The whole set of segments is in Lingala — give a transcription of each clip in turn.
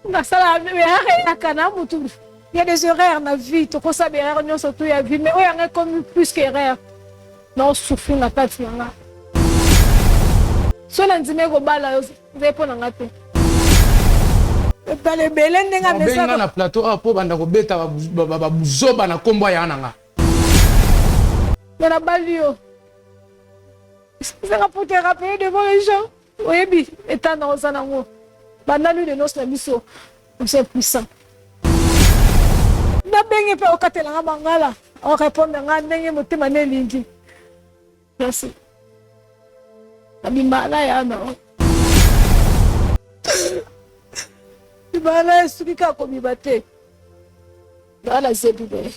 Il y a des erreurs dans la vie, tu peux savoir erreurs dans surtout la vie, mais il y a comme plus qu'erreur. Non, souffrir la tête là. Si on a dit mais go bala, vous avez pas n'engagé. Dans les belen n'enga mais ça. On a plateau à pour banda go beta babuzoba na kombo ya nanga. Mais la balio. C'est rapporté rappeler devant les gens. Oui, bi étant dans zanango. Banda lui de nos na biso. C'est puissant. Na bengi pe okatela nga bangala. On répond nga ndenge motema ne lingi. Merci. Abimala ya na. Ibala esukika ko mibate. Bala zebibe.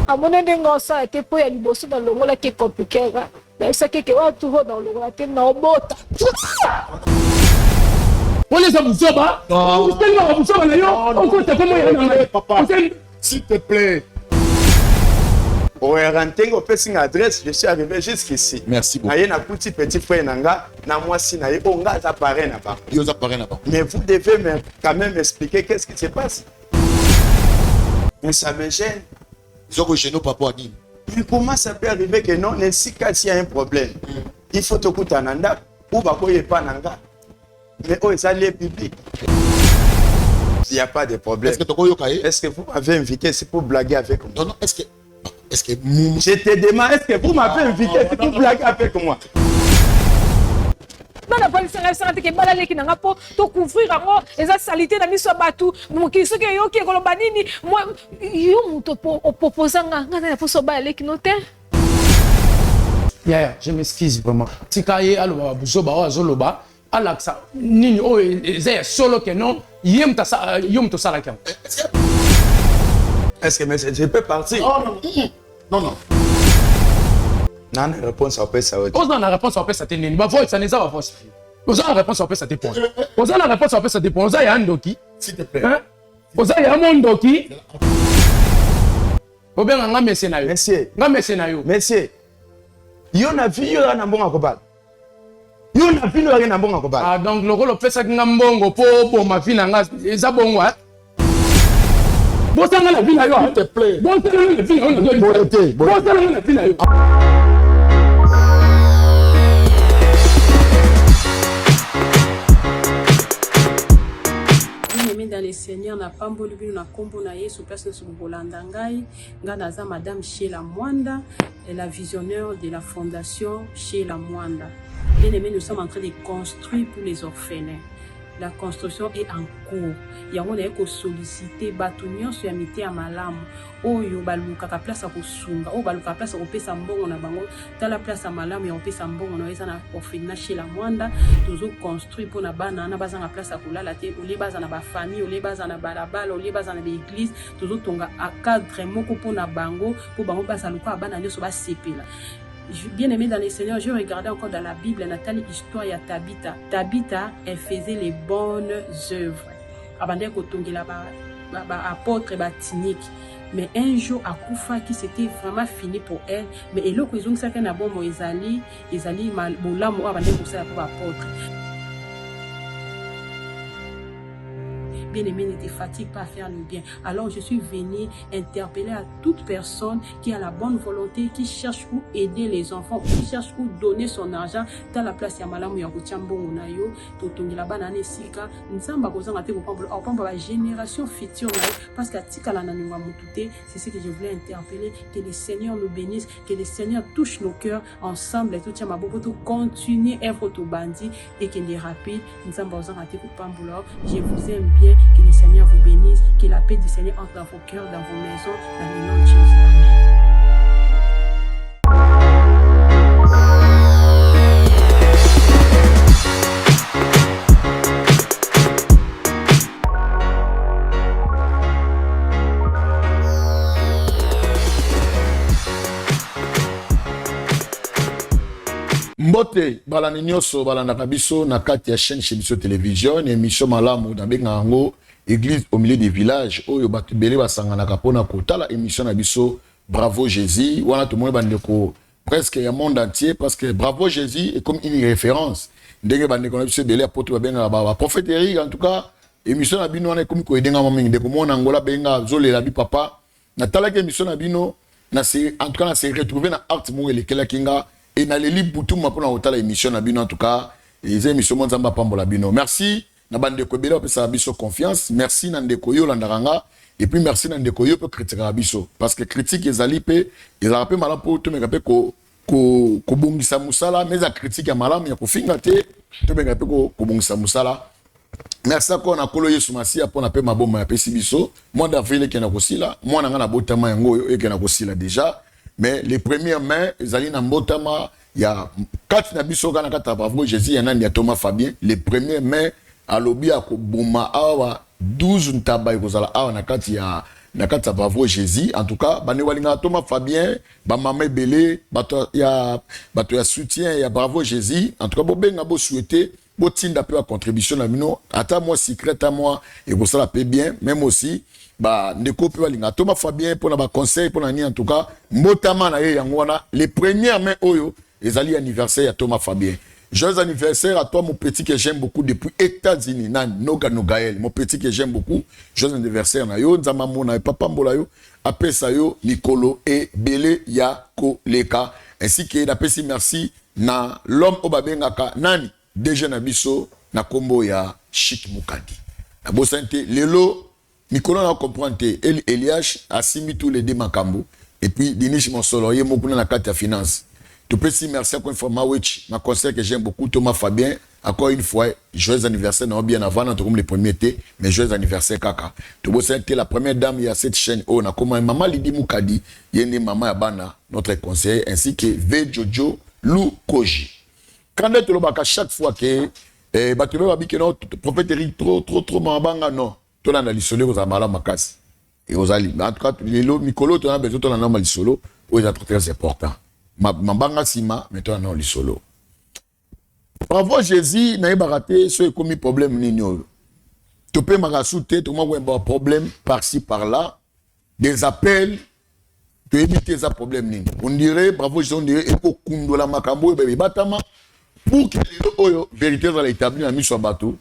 Amone ndengo sa ete po ya liboso na longola ke compliqué ga. Na isa ke wa tuho na longola te na obota. Wole za muzoba? Usiteli wa muzoba na yo. Okote komo ya na papa. S'il te plaît. Au rentengo passing adresse, je suis arrivé jusqu'ici. Merci beaucoup. Naye na petit frère nanga, na moi si naye onga za paré na ba. Yo za paré na ba. Mais vous devez quand même expliquer qu'est-ce qui se passe. Mais ça me gêne. Zoko gêne papa dit. Mais comment ça peut arriver que non, si il y a un problème, il faut te couper en anda ou ba koye pa nanga. Mais oh, ça les public. Il n'y a pas de problème. Est-ce que vous m'avez invité c'est pour blaguer avec moi? Non, non, est-ce que je te demande, est-ce que vous m'avez invité c'est pour blaguer avec moi? Dans la police, on que balale qui n'a pas to couvrir encore les saletés dans miso batu. Mon qui ce que yo qui kolobanini moi yo mon to proposant ngana pour so balale qui note. Yeah, je m'excuse vraiment. Tikaye alo buzoba o azoloba. Alaksa nini o ezaya solo que non yem to sala kam. Est-ce que je peux partir? Non, non. Non, la réponse après ça. Pose la réponse après ça te nini. Ba voix ça n'est pas voix. Pose la réponse après ça te point. Pose la réponse après ça te point. Oza ya ndoki. S'il te plaît. Hein? Oza ya mondoki. Obenga nga mercenario. Monsieur. Nga mercenario. Monsieur. Yo na vi yo na mbonga kobala. Yo na vi yo na mbonga kobala. Ah donc lokolo pesa nga mbongo po bo ma vie na nga eza bongo hein. Bon ça la vie na yo. S'il te plaît. Bon ça la vie na yo. Bon ça la vie na yo. Dans les seigneurs na pamboli bino na kombo na Yesu place sur Bolanda ngai naza madame Sheila Mwanda et la visionnaire de la fondation Sheila Mwanda. Bien aimé, nous sommes en train de construire pour les orphelins. La construction est en cours. Yango na ko solliciter batunyo sur amité ya malamu. Oyo baluka ka place ko sunga, o baluka place ko pesa mbongo na bango, ta la place ya malamu ya ko pesa mbongo na eza na orphelinat chez la Mwanda, toujours construit pour na bana na baza na place ya kolala te, ole baza na ba famille, ole baza na balabala, ole baza na l'église, toujours tonga a cadre moko pour na bango, pour bango baza luka bana nyoso ba sepela. Bien aimé dans les Seigneurs, je regardais encore dans la Bible, Nathalie, histoire à Tabitha. Tabitha, elle faisait les bonnes œuvres. Avant d'être là apôtre batinique. Mais un jour, à Koufa, qui c'était vraiment fini pour elle. Mais elle a dit que ça n'a bon Ezali mal boula moi avant d'être ça pour apôtre. Bien-aimé, ne te fatigue pas à faire le bien. Alors je suis venue interpeller à toute personne qui a la bonne volonté, qui cherche où aider les enfants, qui cherche où donner son argent dans la place ya malamu ya kotiambongo na yo, totongela bana nesika, nzamba kozanga te kopamba la génération future na yo, parce que tika la nanunga mutute, c'est ce que je voulais interpeller, que le Seigneur nous bénisse, que le Seigneur touche nos cœurs ensemble et tout tient ma beaucoup tout continuer être tout bandit et qu'il est rapide, nzamba kozanga te kopamba. Je vous aime bien. Que le Seigneur vous bénisse, que la paix du Seigneur entre dans vos cœurs, dans vos maisons, dans le nom de Jésus. Mbote balani nyoso balanda biso na kati ya chaîne chez biso télévision émission malamu na benga ngo église au milieu des villages oyo batu belé basangana kapona kotala émission na biso Bravo Jésus wana tout monde bandeko presque le monde entier parce que Bravo Jésus est comme une référence ndenge bandeko na biso belé apôtre benga ba prophéterie en tout cas émission na bino wana ekomi koyedenga mwa mingi ndeko mona ngola benga zolela bi papa natalaki émission na bino en tout cas na se retrouver na art moko elekelaki nga et na leli butuma mpona kotala émission na bino en tout cas eza émission mo nzambe apambola bino merci na bandeko ebele bapesaka biso confiance merci na ndeko yo olandaka nga et puis merci na ndeko yo mpe kritikaka biso parce que critique ezali mpe ezalaka mpe malamu mpo tomeka mpe kobongisa mosala mais eza critique ya malamu ya kofinga te tomeka mpe kobongisa mosala merci encore na kolo yesu masiya mpona mpe maboma yapesi biso mois d'avril ekenda kosila mwana nga na botama yango oyo ekenda kosila déjà mais les premières mains ezali na mbotama ya kati na biso kana kati ya Bravo Jésus ya nani ya Thomas Fabien les premières mains alobi akoboma awa 12 ntaba ekozala awa na kati ya Bravo Jésus en tout cas bane walinga Thomas Fabien ba mama ebele bato ya soutien ya Bravo Jésus en tout cas bobenga bo souhaiter botinda peu à contribution na bino ata moi secret à moi et pour ça la paie bien même aussi ba ndeko pe walinga Thomas Fabien pour na ba conseil pour na ni en tout cas mbotama na ye yango wana les premières mains oyo ezali anniversaire à Thomas Fabien. Joyeux anniversaire à toi, mon petit que j'aime beaucoup depuis États-Unis. Noga Nogaël, mon petit que j'aime beaucoup. Joyeux anniversaire na yo, Nzamamona, Papa Mbolayo, Apesayo, Nicolo et Bele Yako Leka. Ainsi que d'apesi merci na l'homme Obabengaka Nani, déjà na biso, na kombo ya Chic Mukadi. Na bosante, Lelo, Nicolo na comprendre, Eliash a simi tous les deux makambo. Et puis, Dinish Monsolo, yé mokuna na kati ya finance. Tu peux si merci encore une fois Mawich, ma conseil que j'aime beaucoup Thomas Fabien. Encore une fois, joyeux anniversaire, non bien avant, entre comme les premiers thés, mais joyeux anniversaire Kaka. Tu peux sentir la première dame il y a cette chaîne. Oh, on a comment maman Lidi Moukadi, yéné maman Abana, notre conseiller, ainsi que V Jojo Lou Koji. Quand tu le baka chaque fois que tu veux que notre prophète Eric trop mabanga non, tu l'as isolé aux amala makasi et aux ali. En tout cas, les lots Nicolo, tu as besoin de l'homme solo, où ils très important. Mabanga sima maintenant non li solo. Bravo Jésus na baraté so commis problème nini yo. Tu peux m'arasouter tu m'as un problème par-ci par-là des appels tu éviter ça problème nini. On dirait bravo Jésus on dirait eko kundola makambo bébé batama pour que les oyo vérité va l'établir na miso bateau.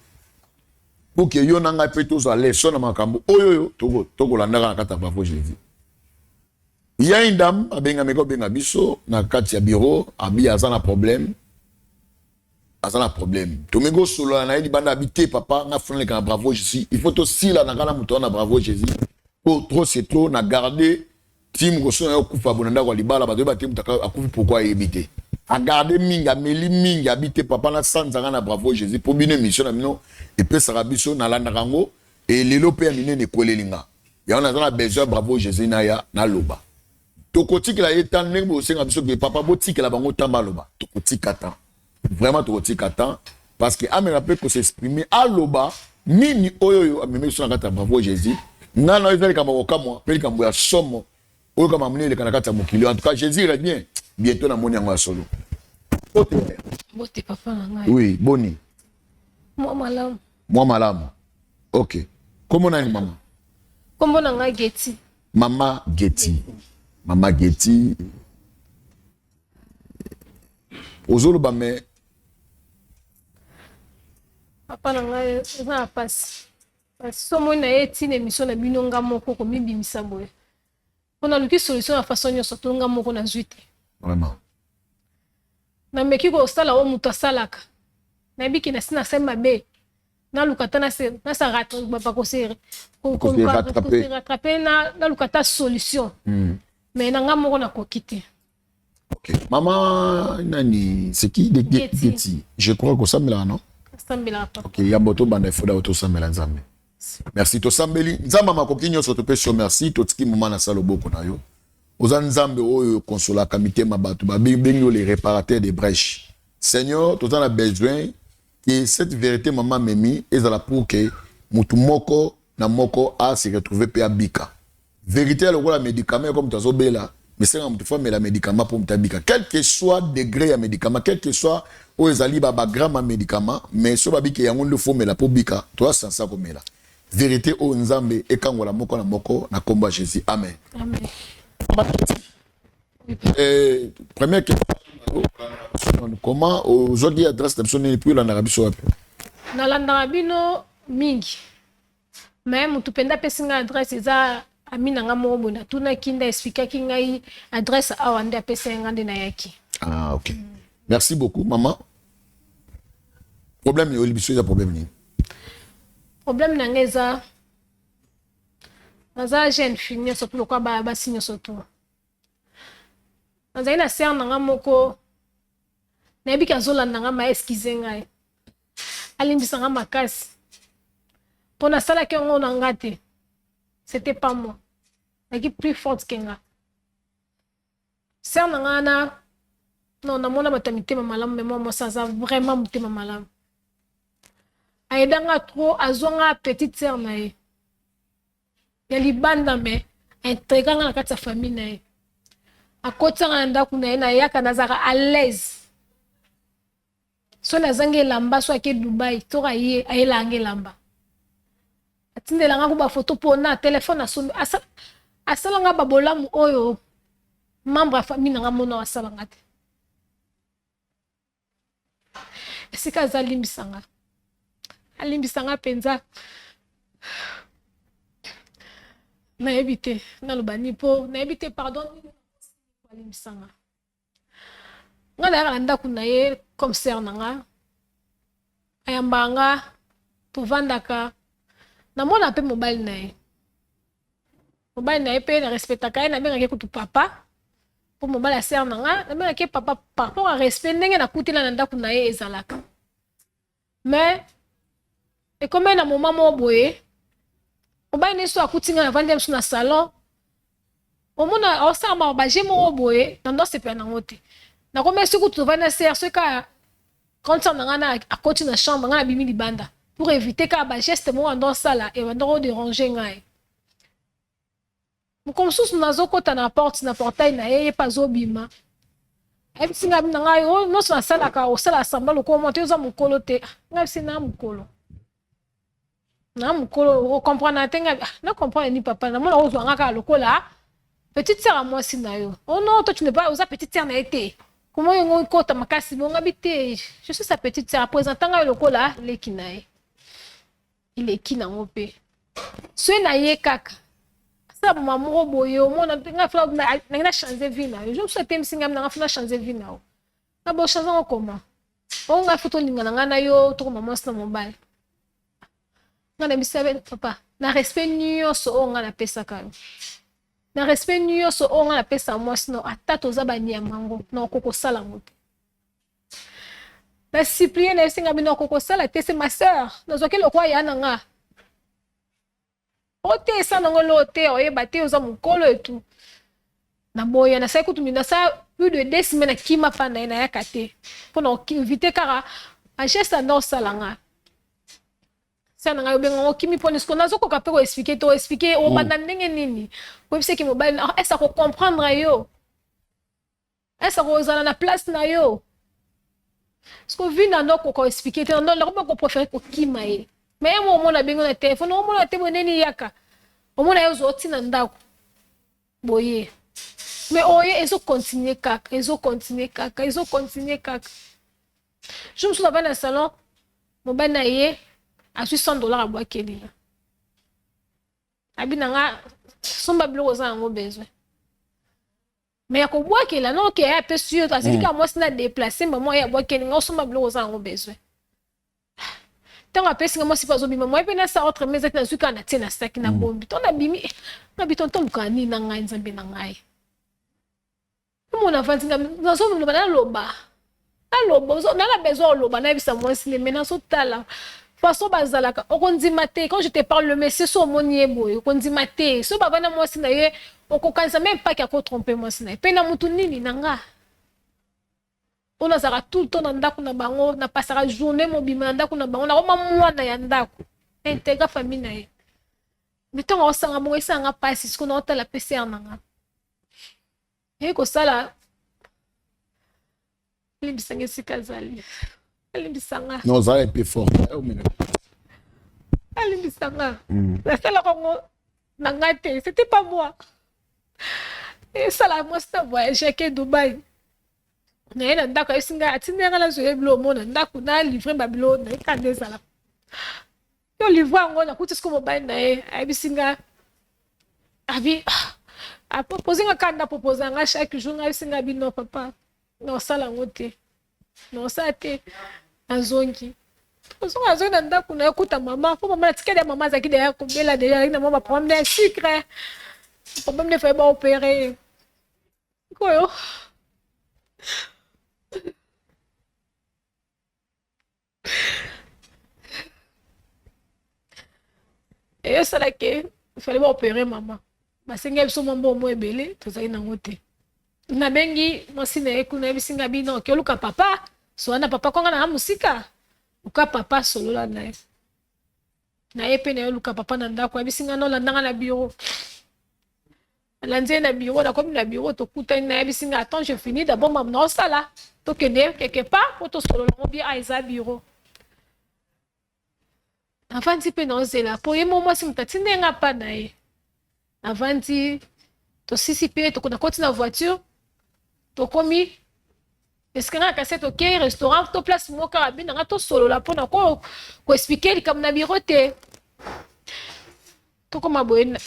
Pour que yo nanga peto za leçon na makambo oyo to landaka na kata bravo Jésus. Il y a une dame, benga biso, na kati ya bureau, abi azana problème. Azana problème. Tomego solo na yedi banda habité papa, na fone ka Bravo Jésus. Il faut aussi la na kana muto na Bravo Jésus. Pour trop c'est trop na garder team ko so na okufa bonanda kwa libala ba team taka akufi pourquoi éviter. A garder minga meli minga habité papa na sanza na Bravo Jésus pour bine mission na mino et pe sarabiso na landa rango et lelo pe amine ne kolelinga. Ya on a besoin Bravo Jésus na ya na loba. Tokotika la etan nek bo senga biso ke papa botika la bango tamba loba tokotika tan vraiment tokotika tan parce que amena peut que s'exprimer à loba nini oyo ameme so na kata Bravo Jésus nana ezali kama okamwa peli kambo ya somo oyo kama mnele kana kata mokili en tout cas Jésus revient bientôt na moni yango ya solo bote papa na ngai oui boni moi malamu OK comment nani mama kombo na ngai Getty Mama Getty Mama Getty. Ozolo ba me. Papa na ngai eza passe. Somo na eti na émission na bino nga moko ko mibimisa boye. On a luki solution na façon nyonso to nga moko na zuite. Vraiment. Na meki ko sala o muto salaka. Na biki na sina sema be. Na lukata na sa rate ba ko se rattraper na lukata solution. Mais nanga moko na kokite. OK. Maman nani c'est qui de Getty? Je crois que ça me là non? Sambela papa. OK, ya boto banda foda auto sambela nzambe. Merci to sambeli. Nzamba makokinyo so to peso merci to tiki mama na salo boko na yo. Oza nzambe oyo consola kamite mabatu ba bengo les réparateurs des brèches. Seigneur, tout en a besoin que cette vérité maman memi ezala pour que mutu moko na moko a se retrouver pe abika. Vérité le rôle médicament comme tu as obéla mais c'est comme tu fais mais la médicament pour m'tabika quel que soit degré à médicament quel que soit aux ezali ba gramme médicament mais so babiki yango le faut mais la pour bika toi sans ça comme là vérité au nzambe et kangola moko na moko na komba Jésus amen Amen. Première question comment aujourd'hui adresse de personne et puis la Arabie Saoudite Na landa bino mingi mais mutu penda pesi nga adresse eza ami na nga moko bona tuna kinda expliquer ki ngai adresse awa nde apesa nga nde na yaki. Ah, ok. Merci beaucoup, maman. Problème, il y a problème. Problème na nga eza naza jeune fille surtout lokwa ba signe surtout. Naza ina ser na nga moko na yebi kazola na nga ma excuse ngai. Alimbisa nga makasi. Pona sala ke ngo na nga te. C'était pas moi. Elle est plus forte que moi. Ser na nga na non na mona matamité mamalam mais moi ça a vraiment muté mamalam. Aidanga trop azonga petite sœur na ye. Ya libanda me intégrant na kati sa famille na ye. Akotsa na ndaku na ye na yaka nazaka à l'aise. So na zange lamba so ake Dubai to ka ye ayela ange lamba. Atindela nga kuba photo po na téléphone asombi asala nga babolamu oyo membre ya famille nga mona asala nga te. Esika azalimbisa nga. Alimbisa nga penza. Na ebite na lobani po na ebite pardon alimbisa nga. Nga da ndaku na ye commissaire na nga. Ayamba nga povandaka namona pe mobile na ye. Mobile na ye pe na respectaka ye na benga ke kutu papa. Po mobile ya ser na nga na benga ke papa par rapport à respect ndenge na kutela na ndaku na ye ezalaka. Mais et comme na moment mo boye mobile ne so akutinga na vande msu na salon. Omona osama ba jemo boye na ndo sepe na ngote. Na comme si kutu vanda ser so ka quand ça na nga na akoti na chambre nga na bimi libanda. Pour éviter qu'à ba geste mo ando sala et ando déranger ngai. Mo comme sous nazo kota na porte na portail na ye pas obima. E singa na ngai o no so sala ka o sala samba lo ko monter za mukolo te. Ngai sina mukolo. Na mukolo o comprendre tenga na comprendre ni papa na mona o zo nga ka lokola. Petite sœur à moi sina yo. Oh non, toi tu n'es pas aux petite sœur na été. Comment on kota makasi mo ngabité. Je suis sa petite sœur présentant nga lokola le kinae. Il est qui na ngope so na ye kaka sa maman boye o mona nga fla na changer vie na je me suis tem singa na fla changer vie na o na bo changer comment o nga photo linga na yo to maman sa mobile nga na bisabe papa na respect nyonso o nga na pesa ka na respect nyonso o nga na pesa moi sino ata toza bani ya mango na okoko sala ngote. Na supplier na singa bino koko sala te c'est ma sœur na zoki lokwa ya nanga ote sa ngolo te oye bate oza mukolo etu na boya na sai kutu na sa plus de 2 semaines na kima pa na ya kate pour éviter kara a geste na sala nga sa nga benga okimi poni sko na zoko ka pe ko expliquer o banda ndenge nini ko bise ki mobile est-ce ko comprendre yo est-ce ko zala na place na yo. Parce que vu dans nos expliquer non leur pas préférer ko kimae mais moi on a bien na téléphone on a te boneni yaka on a yo zoti na ndako boye mais oye ils ont continué kaka je me suis dans le salon mon ben na ye à $600 à boire keli abinanga somba bilo za ngo besoin. Mais ya ko boa ke la non ke ya pe sûr ça dit que moi c'est na déplacer maman ya boa ke ngo somba bilo za ngo besoin. Tant après singa moi si pas obima moi pe na sa autre mais na zuka na tina sac na bombi ton abimi na biton ton kani na ngai nzambe na ngai. Mon enfant singa na so no bana loba. Aloba zo na la besoin loba na bisa moi si le mena so tala. Façon bazalaka okondimate quand je te parle le monsieur so monier boy okondimate so baba na moi si na ye okokanisa même pas qu'il a tromper moi si na pe na mutu nini nanga on a zara tout le temps na ndako na bango na pasara journée mobima na ndako na bango na koma mwana ya ndako intègre famille na ye mettons on sanga mo esanga pasi ce qu'on a la PCR nanga e ko sala libisange sikazali alimbisanga non ça est plus fort alimbisanga la sala kongo nangate c'était pas moi et ça la moi ça voyage à Dubaï na ina ndako isinga atinga la zo eblo mona ndako na livrer babilo na ikande sala yo livre yango nakuti siko mobali na ye ayebisi nga abi apropose nga kanda apropose nga chaque jour nga ayebisi nga bino papa naosala yango te naosala te nazongi ozonga azongi na ndako na ye kuta mama po mama natikeli ya mama azalaki deya kobela deja alaki na mwa baproblème de sucre problème de faye baopere koyo eyosalaki fallait baopere mama basengi biso mwa mbongo ebele tozali nango te nabengi mwasi na ye kuna yebisi nga bino oke oluka papa sola na papa konga nanga mosika luka papa solola na ye na ye mpe na ye oluka papa na ndako yebisi nga nolandanga na biro alandi ye na biro nakomi na biro tokutani na yebisi nga attends je finis d'abord mama naosala tokende quelque part po tosolola ngo bia eza biro avandi mpe naozela po ye mo mwasi moto atindi nga mpa na ye avandi tosisi mpe tokona koti na voiture tokomi eske nga kase toke restaurant to place moko kaka bino nga tosolola mpona koexplike likambo na biro te tokoma boye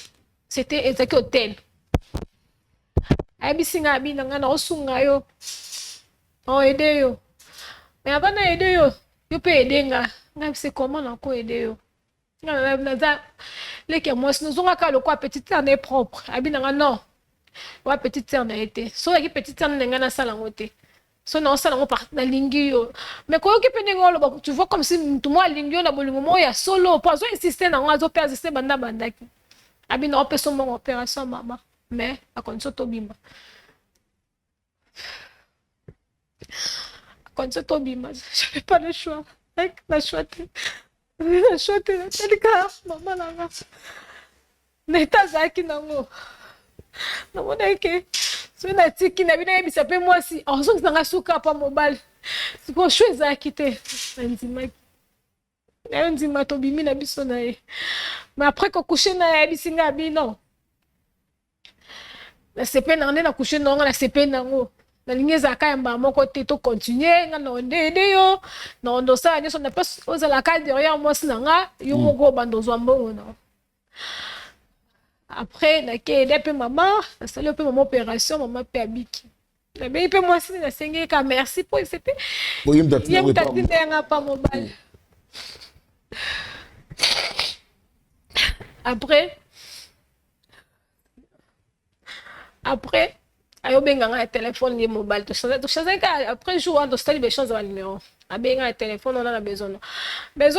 c'était ezalaki hotel ayebisi nga bino nga naosunga yo naoede yo me avant na ede yo yo mpe ede nga ngabise comment nakoede yo naza leki ya mwasi nozongaka lokwa petite sœur na ye propre abinanga non wa petite sœur na ye te so yaki petite sœur na ngai nasala yango te so naosala yango nalingi yo mais koyoki mpe ndenge oloba tu vois comme si mutu mo alingi yo na bolingo moko ya solo po azoinsiste nango azopersiste bandaki abina opesa mbongo opération mama mais akondition tobima akondition tobima j'avais pas le choix na choix te natalika mama nanga na eta azalaki nango namonaki soki natiki na bino yebisa mpe mwasi azongisanga suka pa mobali siko sho ezalaki te nandimaki nayo ndima tobimi na biso na ye mais après kokushe na ye ayebisi nga bino nasepe nango nde nakushe nango nasepe nango nalingi ezalaka yamba moko te tocontinue nga naondede yo naondo osala nyonso na mpe ozalaka derrière mwasi na nga yo moko obanda ozwa mbongo na après nakende mpe mama nasali mpe mama opération mama mpe abiki nabengi mpe mwasi nasengi ka merci po c'était ye mtatinde yanga pa mobali après ayobenganga ya telefone ye mobile tochange ka après jour wana tosali bechange ya numéro abenga ya telefone ona na besoin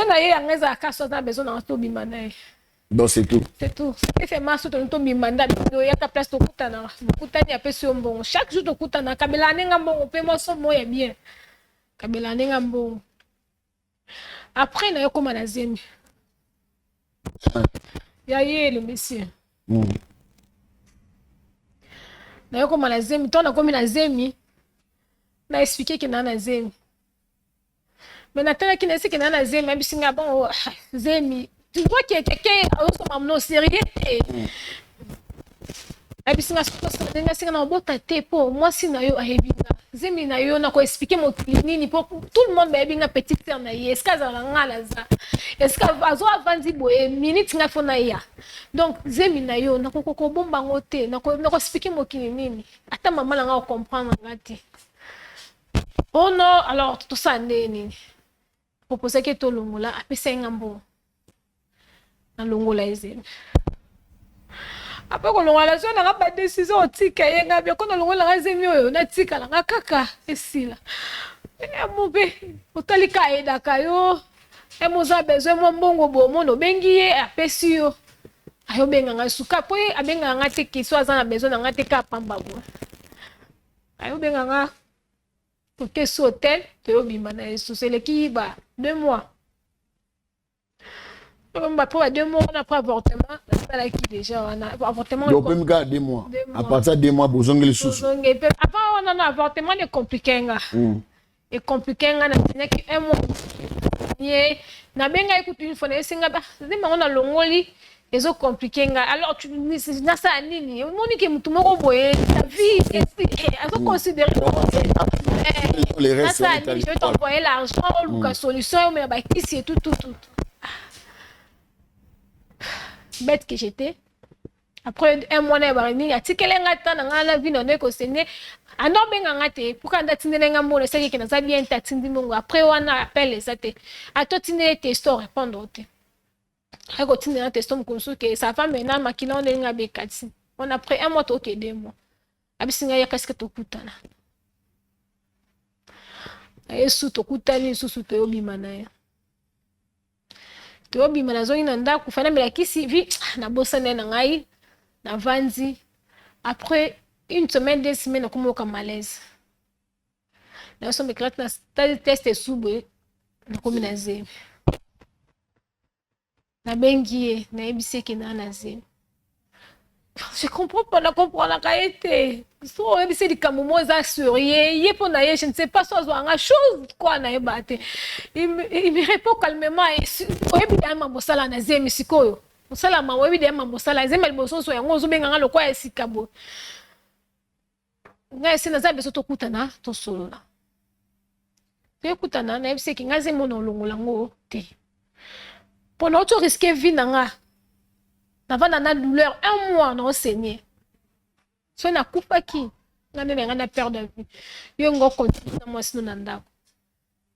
na ye yanga ezalaka so na besoin nanga tobima na ye donc c'est tout c'est maso tobima nda oyaka place tokutana mokutani apesi yo mbongo chaque jour tokutana kabela nenga mbongo mpe moso moya bien kabela nenga mbongo après na yo koma na zemi ya ye le monsieur na yo koma na zemi to nakomi na zemi na expliqué ke na zemi mais natalaki na esi ke na zemi abisi nga bon zemi tu vois que quelqu'un osoma mno sérieux abisi nga sokosalenga singa na obota te po mwasi na yo ayebi nga zemi na yo na koexplike mokili nini po tout le monde bayebi nga petite sœur na ye eske azala nga laza eske azo avandi boye minute nga fo na ya donc zemi na yo nakokobomba ngo te nakoexplike mokili nini ata mama na nga okomprendre nga te oh non alors tosala nde nini proposaki tolongola apesa nga mbongo nalongola ezemi après kolongola so nanga badécision otika ye nga bia kona longola nga zemi oyo natikala nga kaka esila mobe otalika ayedaka yo moza besoin mwa mbongo bomono obengi ye apesi yo ayobenga nga suka po ye abengaka nga te kiso aza na besoin na nga te ka pamba bo ayobenga nga tokesi hotel toyobima na yesusu eleki ba 2 mois après 2 mois après avortement nasalaki déjà wana avortement donc même gars 2 mois à partir de 2 mois bozongeli susu avant wana na avortement ne compliqué nga et compliqué nga na tenaki 1 mois ye na benga ekutu une fois na esinga ba zima ona longoli ezo compliqué nga alors tu nasa nini monique mutu moko boye ta vie azo considérer les restes je vais t'envoyer l'argent ou la solution mais ba kisi et tout bête que j'étais. Après un mois, il y a des gens qui ont été alors benga ngate pourquoi ndatindele ngambo c'est que naza bien tatindi mongo après wana appelle ça te a toi tindele testo répondre te ako tindele testo mkonsu que sa femme maintenant makina on nga bekati on après un mois to que 2 mois abisinga ya qu'est-ce que to kutana yesu to kutani susu to obimana ya to obimana zo ina nda kufana melakisi vi na bossa na ngai na vanzi après une semaine, 2 semaines, on a comme malaise. Nous sommes éclatés dans le test sous comme na zé. Na bengi na ebise ki na nazé. Je comprends pas, la comprendre la qualité. So ebise di kamumo za surier, yé pour na je ne sais pas soit une chose quoi na ebate. Il me répond calmement et évidemment mosala na zé misikoyo. Mosala ma évidemment mosala zé mel boso so yango zo benga lo kwa esikabo. Ngai sina za beso to kutana to solo la te kutana na ebise ki ngaze mono longola ngo te pendant to risquer vie nanga na vana na douleur 1 mois na enseigner so na kufa ki ngane na perdre de vie yo ngo continue na moi sino nanda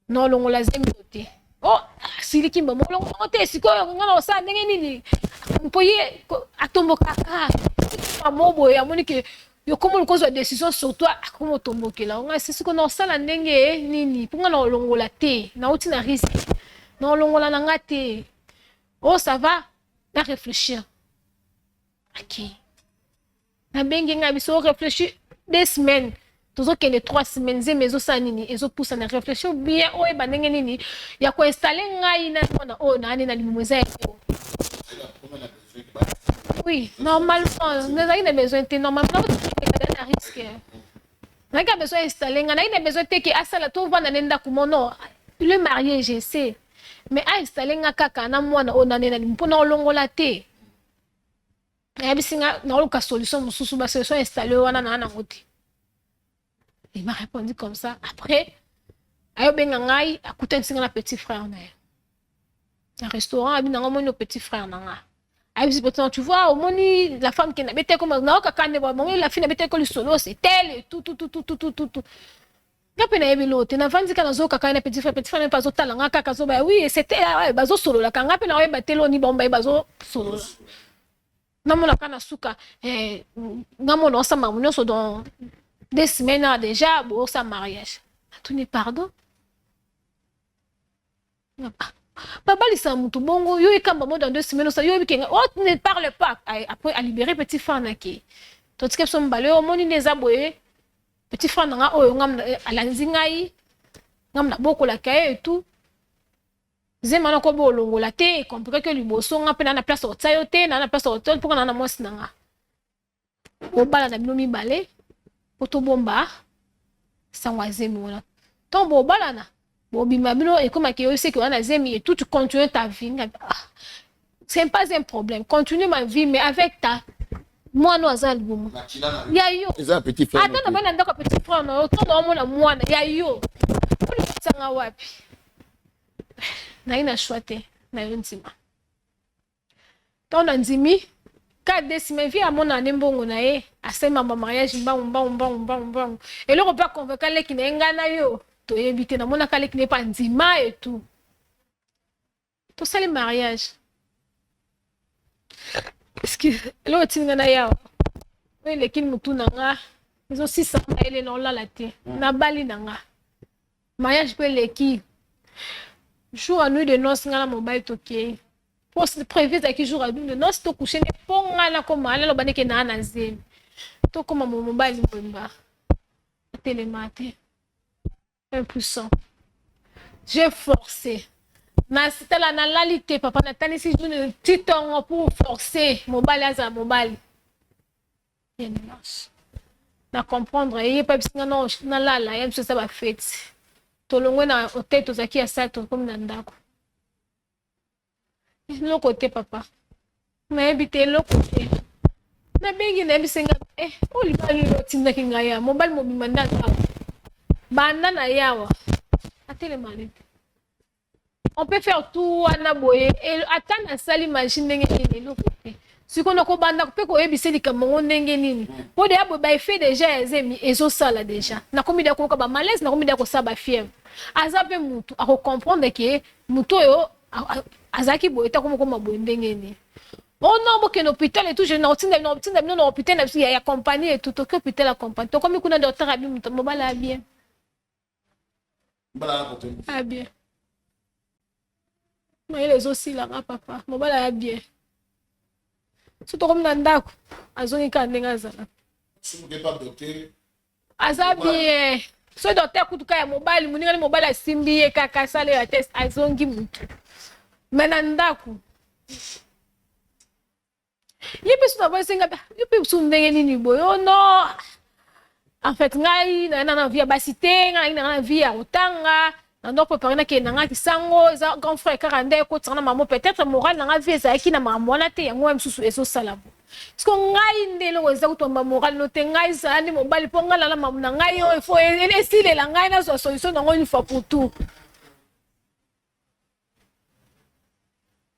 no longola zemi te oh siliki mbo longola te siko ngana osa ndenge nini mpoye atombo kaka amobo ya monike yo comment le cause de décision sur toi comment tomboke là on c'est ce qu'on a ça la ndenge nini pour ngana longola te na uti na risque na longola na ngate oh ça va na réfléchir OK na bengi nga biso réfléchir 2 semaines toujours que les 3 semaines zemezo sa nini ezo poussa na réfléchir bien oh e bandenge nini ya ko installer ngai na mona oh na nini na limousin oui normalement nous avons besoin de normalement à risque on a besoin d'installer on a besoin de que asala to vanda nenda kumono le marié je sais mais à installer nga kaka na mwana ona nena mpona olongola te ya bisinga na loka solution mususu ba solution installer wana na ngoti il m'a répondu comme ça après ayo benga ngai akuta nsinga na petit frère na un restaurant abi na ngomoni au petit frère na nga. Tu vois, au moins, la femme qui n'a pas été comme non, la fille n'a pas été comme le solo, c'est elle, et tout. Quand on a vu l'autre, on a vendu quand on a quand petit frère n'est pas au talent, oui, c'était bazo solo, la quand on a battu l'oni bomba bazo solo. Non, mon akana suka, non, mon ensemble, mon osso dans 2 semaines déjà, bon, ça mariage. Tout n'est pardon. Papa lisa mutu bongo yo ekamba mo dans 2 semaines ça yo bikenga oh ne parle pas après à libérer petit frère naki to tike so mbale o moni neza boye petit frère nga oyo ngam alanzi ngai ngam na boko la kaye et tout zema na ko bo longola te comprendre que liboso nga pe na place o tsayo te na place o tol pour na mwasi nga o bala na bino mi balé poto bomba sangwa zemi wona tombo bala na bon, bimabino et comme que c'est que on a zemi et tout tu continues ta vie. C'est pas un problème. Continue ma vie mais avec ta moi nous azal boum. Ya yo. C'est un petit frère. Attends, on a un petit frère non, tout dans mon moi ya yo. Sanga wapi. Na ina chouate na yontima. Ton nzimi 4 semaines vie à mon anembo na e, asema ma mariage mbang. Et le repas convoqué les qui n'engana yo. To éviter na mona kale qui n'est pas nzima et tout to ça le mariage est-ce que lo tinga na yawa oui les kin mutu nanga ils ont 600 ele non la te na bali nanga mariage pe les qui jour à nuit de noces ngala mobile to ke poste prévu à qui jour à nuit de noces to coucher ne ponga na comme ala lo baneke na na zemi to comme mon mobile mbemba télématé impuissant. J'ai forcé. C'était la nalité, papa. Nathalie, si je ne petit temps pour forcer, mobile à mobile. Il y a une marche. Na comprendre, il n'y a pas de non, na la, il y a ça va faire. Tout le monde a au tête, aux acquis à ça, comme Nandako. L'autre côté, papa. Mais habité l'autre côté. Na begi na bisenga, oh, il va le tinda kingaya, mobile mobile mandat. Banda na yawa atele malete On peut faire tout wana boye et attendre à sali machine ndenge le côté. Si qu'on a ko banda peut ko ebise likambo ndenge nini. Po de abo ba fait déjà ezemi ezo sala déjà. Na komi de ko ba malaise na komi de ko saba fièvre. Azabe mutu a comprendre que mutu yo azaki boye ta komo koma boye ndenge nini. On a un hôpital et tout, je n'ai pas hôpital, il y a compagnie et tout, aucun hôpital à compagnie. Donc, comme il y a un docteur à bien, mobile à bien. Ah bien. Mais les aussi là, papa, mobile à bien. Surtout comme dans Ndako, à zone Kandengaza. Aza bien. Ce docteur kutuka mobile, munira mobile à Simbi et Kaka Sale à test à zone Gimutu. Mais dans Ndako. Yepi suna ba singa yepi sundenge nini boyo no en fait ngai na via basité ngai na via otanga na ndo préparer na ke na kisango za grand frère karande ko tsana maman peut-être moral na via za ki na maman na te yango msusu eso salabo parce que ngai ndelo za kutomba moral no te ngai za ni mobali ponga la maman na ngai il faut essayer la ngai na solution na une fois pour tout.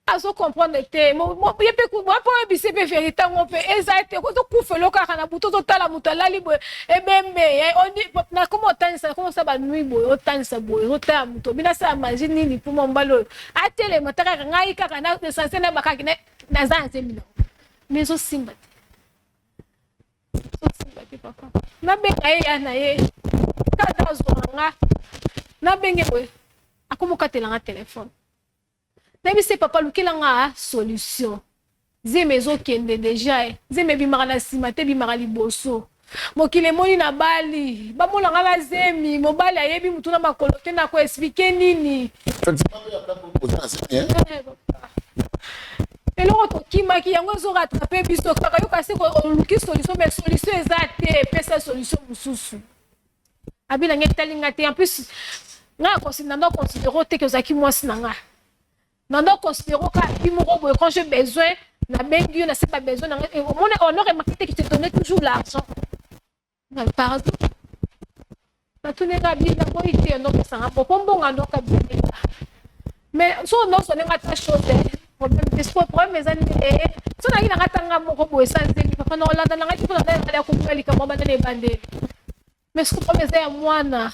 Aso comprendre te mo yepe ku mo po bise pe vérité ngo pe ezate ko to kufelo ka kana buto to tala mutalali bo ebembe oni na komo tanisa komo sa ba nui bo o tanisa bo o ta muto bina sa imagine nini pour mon balo atele mataka ngai ka kana sense na bakaki na za nzemina mais so simbati papa na be ya na ye ka dazo nga na benge bo akomo katela nga téléphone. Même si papa Luki langa solution. Zemezo kende déjà. Zeme bimara na simate bimara liboso. Mokile moni na bali. Ba mo langa la zemi, mobali ayebi mutu na makolo te na ko expliquer nini. Et l'autre to kimaki yango zo rattraper biso kaka yo kasi ko Luki solution mais solution ezate pesa solution mususu. Abila ngetalinga te en plus nga considérer te que zaki moi sinanga. Non, considérons quand j'ai besoin, la même Dieu n'a pas besoin. On aurait remarqué qu'il te donnait toujours l'argent. Pardon. Mais si on a pas chose, problème mes amis, si on a un robot essentiel, papa non, là, dans la radio, on a compris que maman n'est pas bandé. Mais ce que je fais, moi, na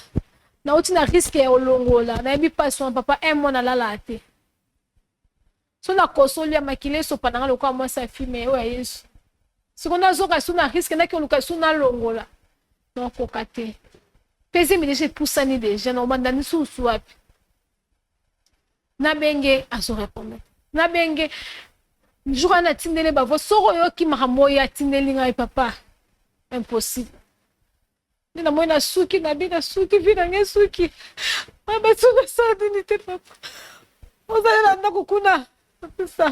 aucun risque au long là, n'a pas son papa, un mois à la latte. Si on a consolé à maquiller so pendant le quoi moi ça filme ouais Yesu. Si on a zoka suna risque na que on suna longo là. Donc kokate. Pese mi déjà pour ça ni déjà non mandani sous swap. Na benge a se répondre. Na benge jour na tindele ba vo soro yo ki mahamoya tindeli ngai papa. Impossible. Nina moina suki na bina suki vina ngesuki. Ba suka sa dinite papa. Oza na kokuna. C'est ça.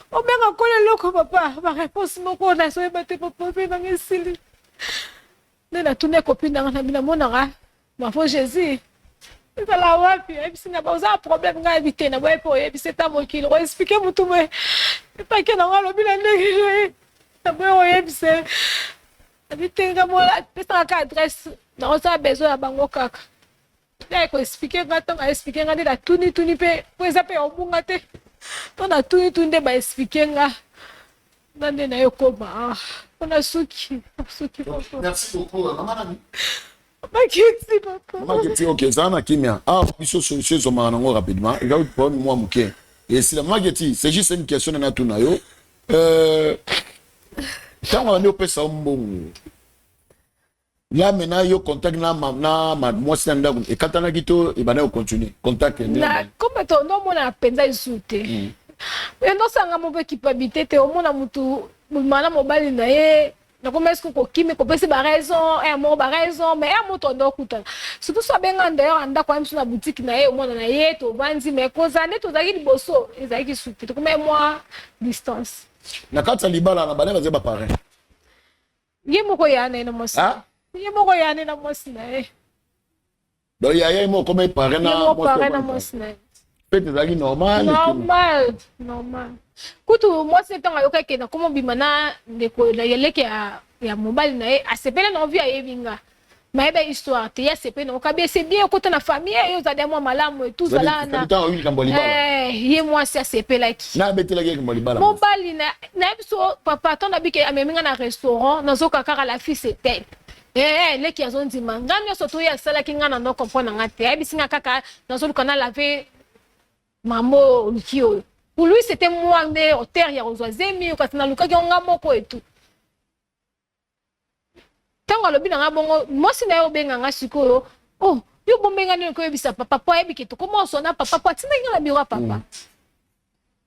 On m'a encore le loco, papa. Ma réponse, mon corps, n'a pas été proposée dans les cils. Nous avons tourné copine dans la ville, mon ara. Ma foi, Jésus. C'est la wapi. Et puis, si n'a pas un problème, n'a évité, n'a pas pour et c'est à moi qui leur expliqué mon tout, mais pas qu'il n'a pas le bilan de n'a pas eu, c'est. Éviter, n'a pas la adresse. Dans sa besoin à Bangoka. Il a expliqué, maintenant, a expliqué, n'a pas tout ni pour les appeler au Bungate. On a tout ba expliquer nga nande na yokoma on a suki papa. Merci beaucoup maman Nami. Makiti papa. Makiti OK zana kimia biso solution zo manango rapidement il va pour moi muke et si la Makiti c'est juste une question na tuna yo quand on est au pesa mbongo là maintenant yo contact na mademoiselle Ndagu et quand on a quitté il va continuer contact na comme to no mona penza isute mais non sanga mo équipabilité te o mona mutu mana mobile na ye na comme est-ce ko kimi ko pesi ba raison et mo ba raison mais mo to ndo kuta surtout so benga d'ailleurs anda kwa msu na boutique na ye o mona na ye to banzi mais ko zane to zaki liboso ezaki sute ko mais moi distance na kata libala na bana ba parrain yemo ko yana na mosi yemo ko yana na mosi na ye donc il y a mo comme parrain na mosi na peut-être zaki normal kutu mosi tanga yoka ke na komo bimana ndeko na yeleke ya mobile na ye asepele na envie ya yebinga mais ben histoire te ya CP non kabe c'est bien côté na famille yo za des moi malamu et tout ça là na ye moi c'est CP là qui na betela ke mo libala mon bali na biso papa ton abike ameminga na restaurant na zo kakara la fille c'est elle les qui ont dit manga nyo surtout ya sala ki ngana no comprendre ngate ya bisinga kaka na zo kana laver mamo likio pour lui c'était moi né au terre ya ozazemi quand na luka ki nga moko et tout tango lobi na bongo mosi na yo benga nga sikoyo oh yo bombenga ni ko yebisa papa po yebiki to comment sona papa po tina nga biro papa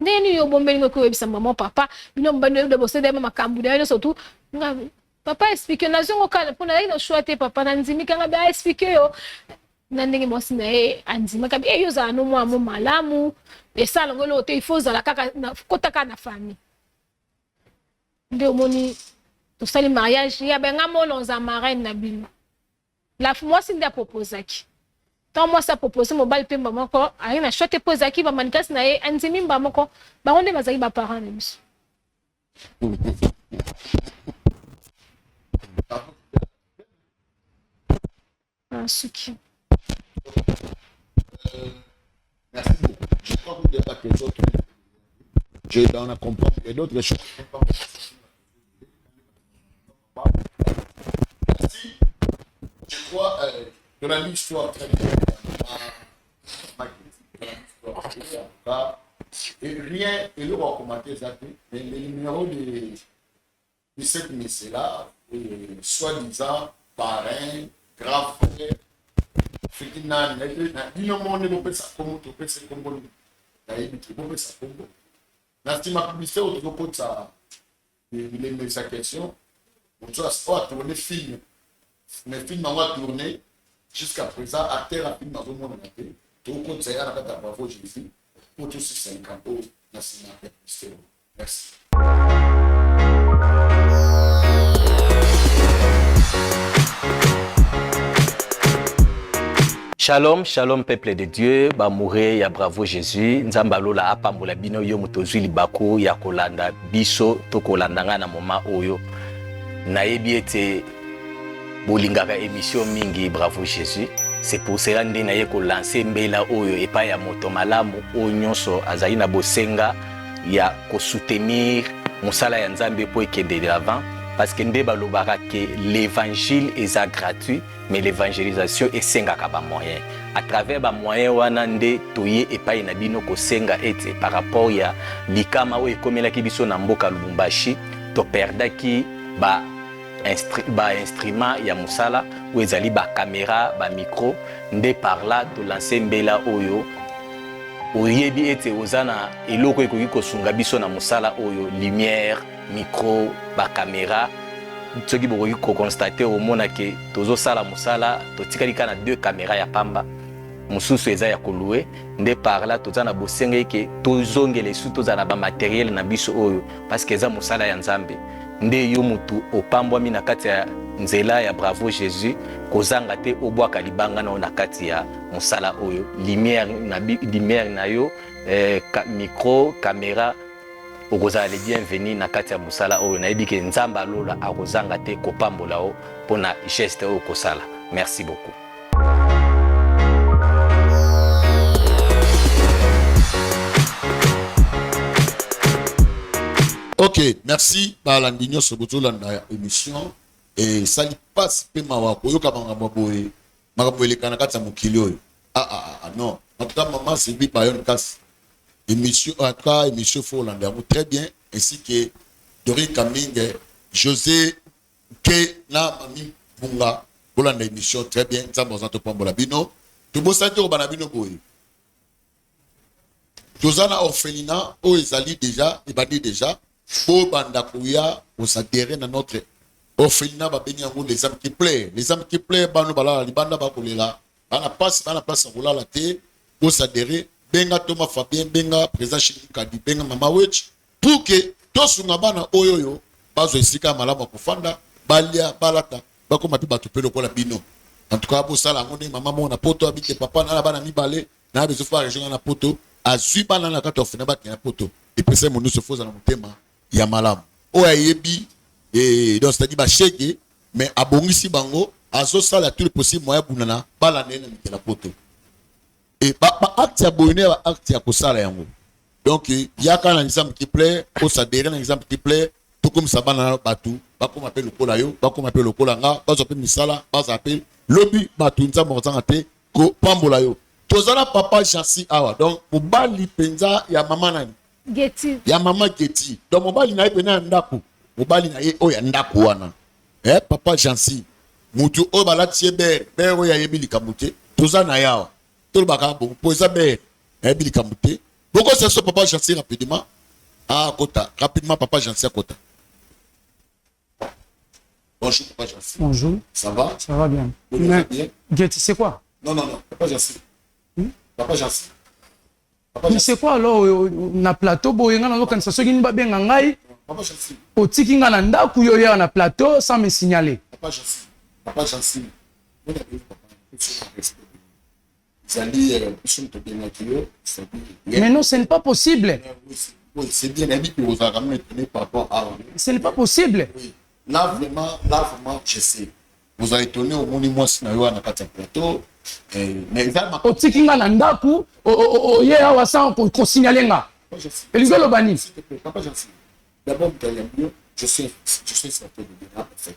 neni yo bombenga ko yebisa maman papa bino mbano de bose de makambu de surtout nga papa explique na zongo kala pona ina choite papa na nzimi kanga ba explique yo na ndenge mosi na e anzima kabi yo za no mo malamu e sala ngolo te il faut za la kaka na kotaka na famille ndio moni to sali mariage ya benga mono za marraine na bino la moi c'est nda proposaki tant moi ça propose mo bal pemba moko ari na choite posaki ba manikas na e anzimi mba moko ba onde bazaki ba parents na biso Suki. Merci beaucoup. Je crois que vous n'avez pas quelque chose. Je dois en comprendre. Il y a d'autres choses. Merci. Je crois que la histoire très bien. Et rien, et le recommander ça, mais le numéro de cette messe-là, soi-disant, parrain, grand frère, fitina na ino monde bo pesa comme to pesa comme na yibiti bo pesa comme na stima publicité au to potsa les sa question on soit sport tourner film mais film on va tourner jusqu'à présent acteur a film dans le monde na té to ko tsaya na kata Bravo Jésus pour tous 50 ans na cinéma publicité. Merci. Shalom, shalom peuple de Dieu, Bamouré ya Bravo Jésus, Nzambalola apambola bino yo mutozwi libako ya kolanda biso to kolandanga na moma oyo. Nayebi ete bolingaka émission mingi Bravo Jésus. C'est pour cela nde naye ko lancer mbela oyo epa ya moto malamu oyo nyonso azali na bosenga ya ko soutenir mosala ya Nzambe po ekende de l'avant parce que nde balobaka que l'évangile est gratuit mais l'évangélisation esengaka ba moyen à travers ba moyen wana nde toye epai na bino ko senga ete par rapport ya likama oyo ekomelaki biso na mboka Lubumbashi to perdaki ba instrument ya musala ou ezali ba caméra ba micro nde par là to lancer mbela oyo oyebi ete ozana eloko ekoki kosunga biso na musala oyo lumière micro ba caméra soki bokoki ko constater au mona ke tozo sala musala to tikali kana 2 caméra ya pamba mususu eza ya koluwe nde par là tozana bosenge ke tozongele su tozana ba matériel na biso oyo parce que eza musala ya Nzambe nde yo mutu opambwami na kati ya nzela ya Bravo Jésus kozanga te obwaka libanga na kati ya musala oyo lumière na yo micro caméra okozala le bienvenu na kati ya musala oyo nayebi ke Nzamba lola akozanga te kopambola o pona geste oyo kosala. Merci beaucoup. Ok, merci. Balandinyo Sobotola na émission et ça lui passe pe mawako yo kabanga maboye makaboye kana kata mukilio. Non. En tout cas maman c'est bi pa yon kas émission aka émission Folanda très bien ainsi que Dorine Kaming José ke na mami bunga Folanda émission très bien nzambo zanto pambola bino to bosante ko bana bino boye. Tozana orphelinat o ezali déjà ebadi déjà pour bandakuya aux adhérer dans notre orphelinat ba benyango les âmes qui pleurent bano bala libanda ba kolela bana place roula la terre pour s'adhérer benga Thomas Fabien benga président Chiki Kadi benga mama wech pour que tosunga bana oyoyo bazo esika malama kufanda balia balata bako mapi batu pelo kola bino en tout cas pour ça la ngone mama mona poto habite papa na bana mibale na bezo fa région na poto azui bana na kato fina ba na poto et pese monu se foza na mutema ya malamu oya yebi et donc c'est-à-dire ba cheke mais abongisi bango azo sala tout le possible moyen bunana bala nene mitela poto et ba acte ya boyne ba acte ya kosala yango donc yaka na exemple qui plaît au ça derrière un exemple qui plaît tout comme ça bana batu ba comme appelle le kola yo ba comme appelle le kola nga ba zo pe misala ba za appelle lobby batu nza mo zanga te ko pambola yo tozala papa Jansi awa donc mobali penza ya mama nani Getty ya mama Getty donc mobali na ye pena ndako mobali na ye o ya ndako wana papa Jansi mutu o balati ye ber o ya yebi likamute toza na yawa to baka bon poza ber yebi likamute boko c'est ce papa Jansi rapidement kota rapidement papa Jansi à kota. Bonjour papa Jansi. Bonjour. Ça va? Ça va bien. Bien. Getty, c'est quoi? Non papa Jansi. Papa Jansi. Mais c'est quoi alors na plateau boyenga na kanisa soki ni ba benga ngai? Papa Jansi. Otiki nga na ndaku yo ya na plateau sans me signaler. Papa Jansi. Papa Jansi. Vous avez papa. Mais non, ce n'est pas possible. Oui, c'est bien aimé que vous avez étonné par rapport à... Ce n'est pas possible. Oui. Là, vraiment, je sais. Vous avez étonné au monument Sinayo à Nakata Plateau. Mais au Tikinga Nandaku, au Yéa Wassan pour signaler nga. Et le gars bani. Papa Jansi. D'abord, vous allez mieux. Je sais certain de bien, en fait.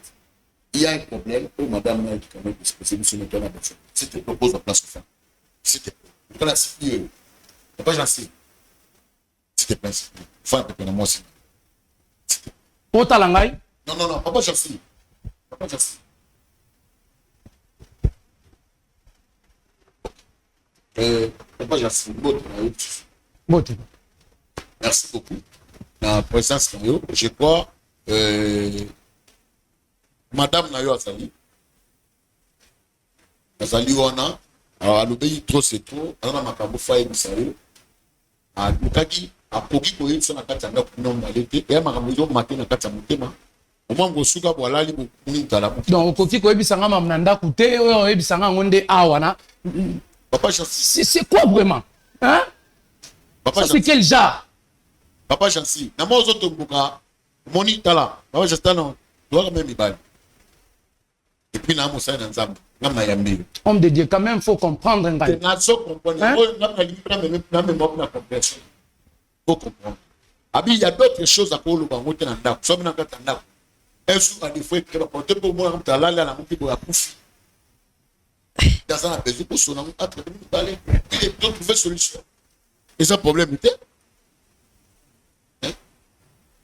Il y a un problème où madame Naïk, quand même, c'est monsieur Nicolas Benson. Si tu proposes la place de femme. S'il te plaît. Nicolas, c'est Papa Jansi. S'il te plaît, faut un peu de moi aussi. Otalangai? Non, Papa Jansi. Papa Jansi. Papa Jansi, Bote. Merci beaucoup. La présence, je crois, Madame Nayo Azali. Azali wana. Alors, à l'obéi trop, c'est trop. On a makambo faye bisayo. À Lukaki, à Pogi Koye, c'est la carte à non malité. Et à Maramuzo, matin, la carte à Moutema. Au moins, vous souga, voilà, les boucles. Donc, Koki Koye Bisanga Mamnanda Koute, ou Bisanga Ngonde Awana. Papa Jansi. C'est quoi vraiment? Hein? Papa c'est quel genre? Papa Jansi. N'a pas aux autres boucles. Moni Tala. Papa Jansi, non. Tu vois même Ibali. Et puis, n'a pas ça dans Zam. Homme de Dieu, quand même, il faut comprendre. Il faut comprendre. Il y a d'autres choses à faire. Et ça, problème,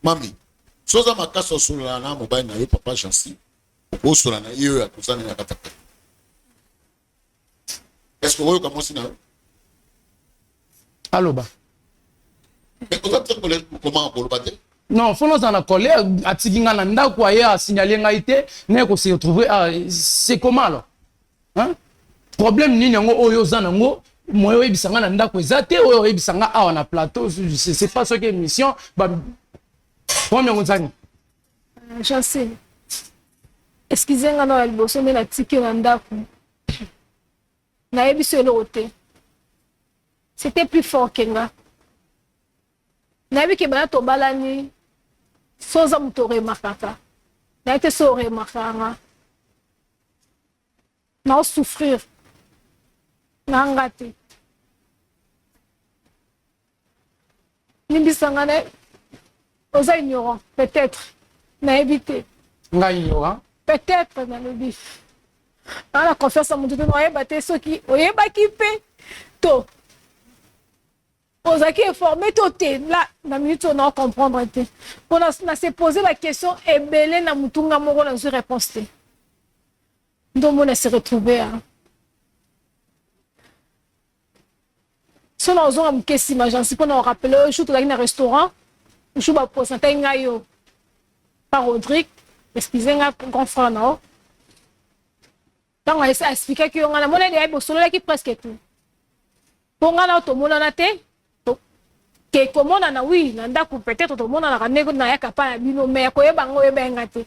Mami, si vous avez un cas sur la mobile, papa Jansi, ou sur la naïe, à cause de la catapult. Est-ce que vous commencez à... Allô, bah. Mais comment on peut le non, il faut nous en coller. À Tiginga Nanda, quoi, à signaler ngaïté, n'est qu'on s'est retrouvé. C'est comment alors? Hein? Problème, ni n'yango, oyo zanango, moi, ebisanga Nanda, quoi, zate, oyo ebisanga, on a plateau, c'est pas ce qui est mission. Bah, combien vous avez? J'en sais. Excusez-moi, non, elle bosse, mais la tique Nanda. C'était plus fort que moi. Nabi ke bana to balani soza mutore makaka. Na été sore makanga. Na souffrir. Na ngati. Nimbisanga ne oza ignorant peut-être. Na éviter. Nga ignorant. Peut-être na le bif. La confiance en mon Dieu, on battu ceux qui ont équipé. To. On a qui est formé, là, la minute on a comprendre. On a se posé la question et belé na mutunga moro na une réponse. Donc on a se retrouvé. Si on a besoin de question, imagine si on a rappelé, je suis dans un restaurant, je suis présenté ngayo par Rodrigue, excusez-moi, grand frère non. Donc, on a expliqué que on a monnaie de solo qui presque tout. Pour on a tout le monde en a été. Que comme on a oui, nanda peut-être tout le monde a ramené qu'on a capable bino mais quoi bango e bengate.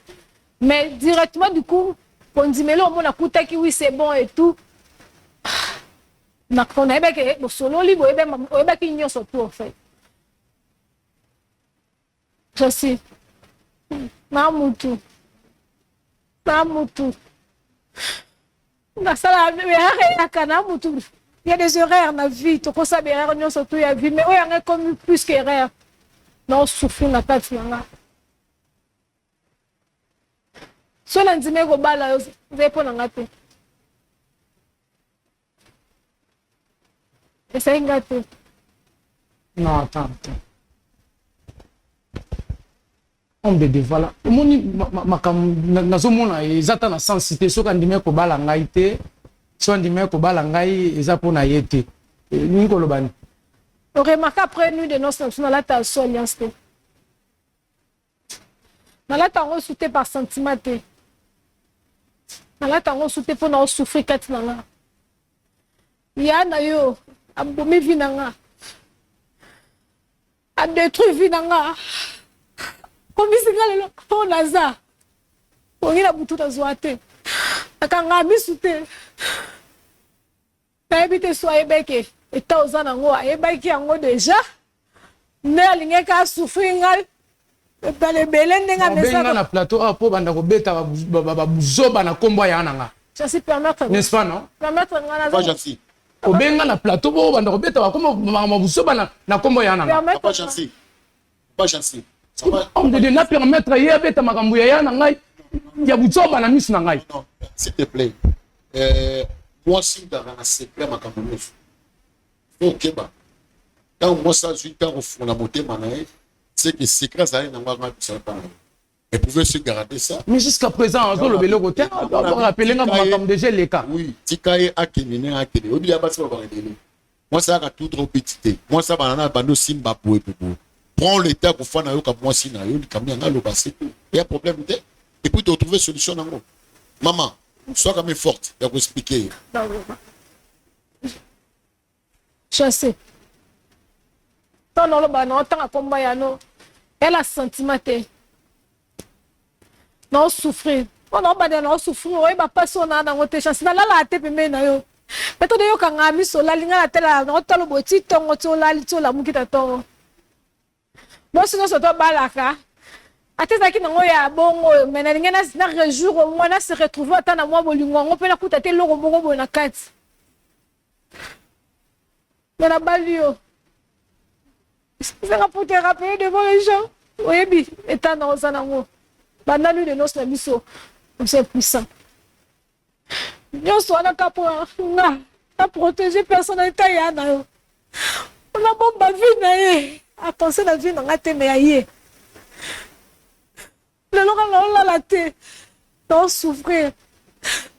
Mais directement du coup, on dit mais là on a coûté qui oui c'est bon et tout. Na qu'on a que solo libre e ben qui n'y surtout en fait. Je sais. Mamutu. nasala erreur ya kana mutu. Il y a des erreurs dans la vie, tu sais bien erreur non surtout la vie, mais il y a comme plus qu'erreur. Non souffrir na kati nanga. So na ndime go bala zepo na ngate. Essa ngate. Non, attends. On bébé voilà. Moni nazomona ezata na sensité soka ndime ko bala ngai te. So ndime ko bala ngai eza pona yete. Ni ko lobani. On remarque après nous de nos sanctions la ta alliance. Malata on souté par sentiment te. Malata on souté pour na souffrir katinanga. Ya na yo abomi vinanga. A détruire vinanga. Comme si le ton laza. On ira butu ta zoate. Akanga bisute. Pa ebite so ebeke. Et aux anango ebeki ango déjà. Ne alinge ka souffrir ngal. Bale belen nga mesa. Benga na plateau a po banda ko beta ba buzoba na kombo ya nanga. Ça se permettre. N'est-ce pas non? Permettre ngana. Pas gentil. Ko benga na plateau bo banda ko beta ba kombo ma buzoba na kombo ya nanga. Pas gentil. Pas gentil. On de na permettre ye beta makambu ya nanga ya buzoba na misu na ngai. Non, s'il te plaît. Moi si dans la secret makambu neuf. OK ba. Quand moi ça je quand au fond la montée manae, c'est que secret ça n'a pas pas. Et pouvez se garantir ça. Mais jusqu'à présent, on le vélo côté, on va rappeler comme déjà les cas. Oui, Tikaye a kéminé a kéminé. Oublie pas ça va révéler. Moi ça a tout trop petit. Moi ça banana bando simba pour. Prends le temps pour faire na moi si na yo comme na le passé. Il y a problème et puis tu trouver solution nango. Maman, sois quand même forte, je vais expliquer. Je sais. Tant non le banon tant combat ya no. Elle a sentiment te. Non souffrir. On non ba non souffrir, o ba pas so na ngote chance na la te pe me na yo. Peto de yo kanga mi so la linga la tela no tolo boti tongo to la li to la mukita tongo. Moi sinon so to balaka. Ateza ki nango ya bongo mena linga na rejour au moins na se retrouver atana moi bolingo ngo pe na kuta te loko bongo bona kati. Mena balio. C'est un pour te rappeler devant les gens. Oui, étant dans un amour. Pendant lui de nos missions, c'est puissant. Nous sommes là pour protéger personne en taille. On a bon ma vie, à penser la vie dans la tête, mais aïe. Le long à la tête, dans souffrir.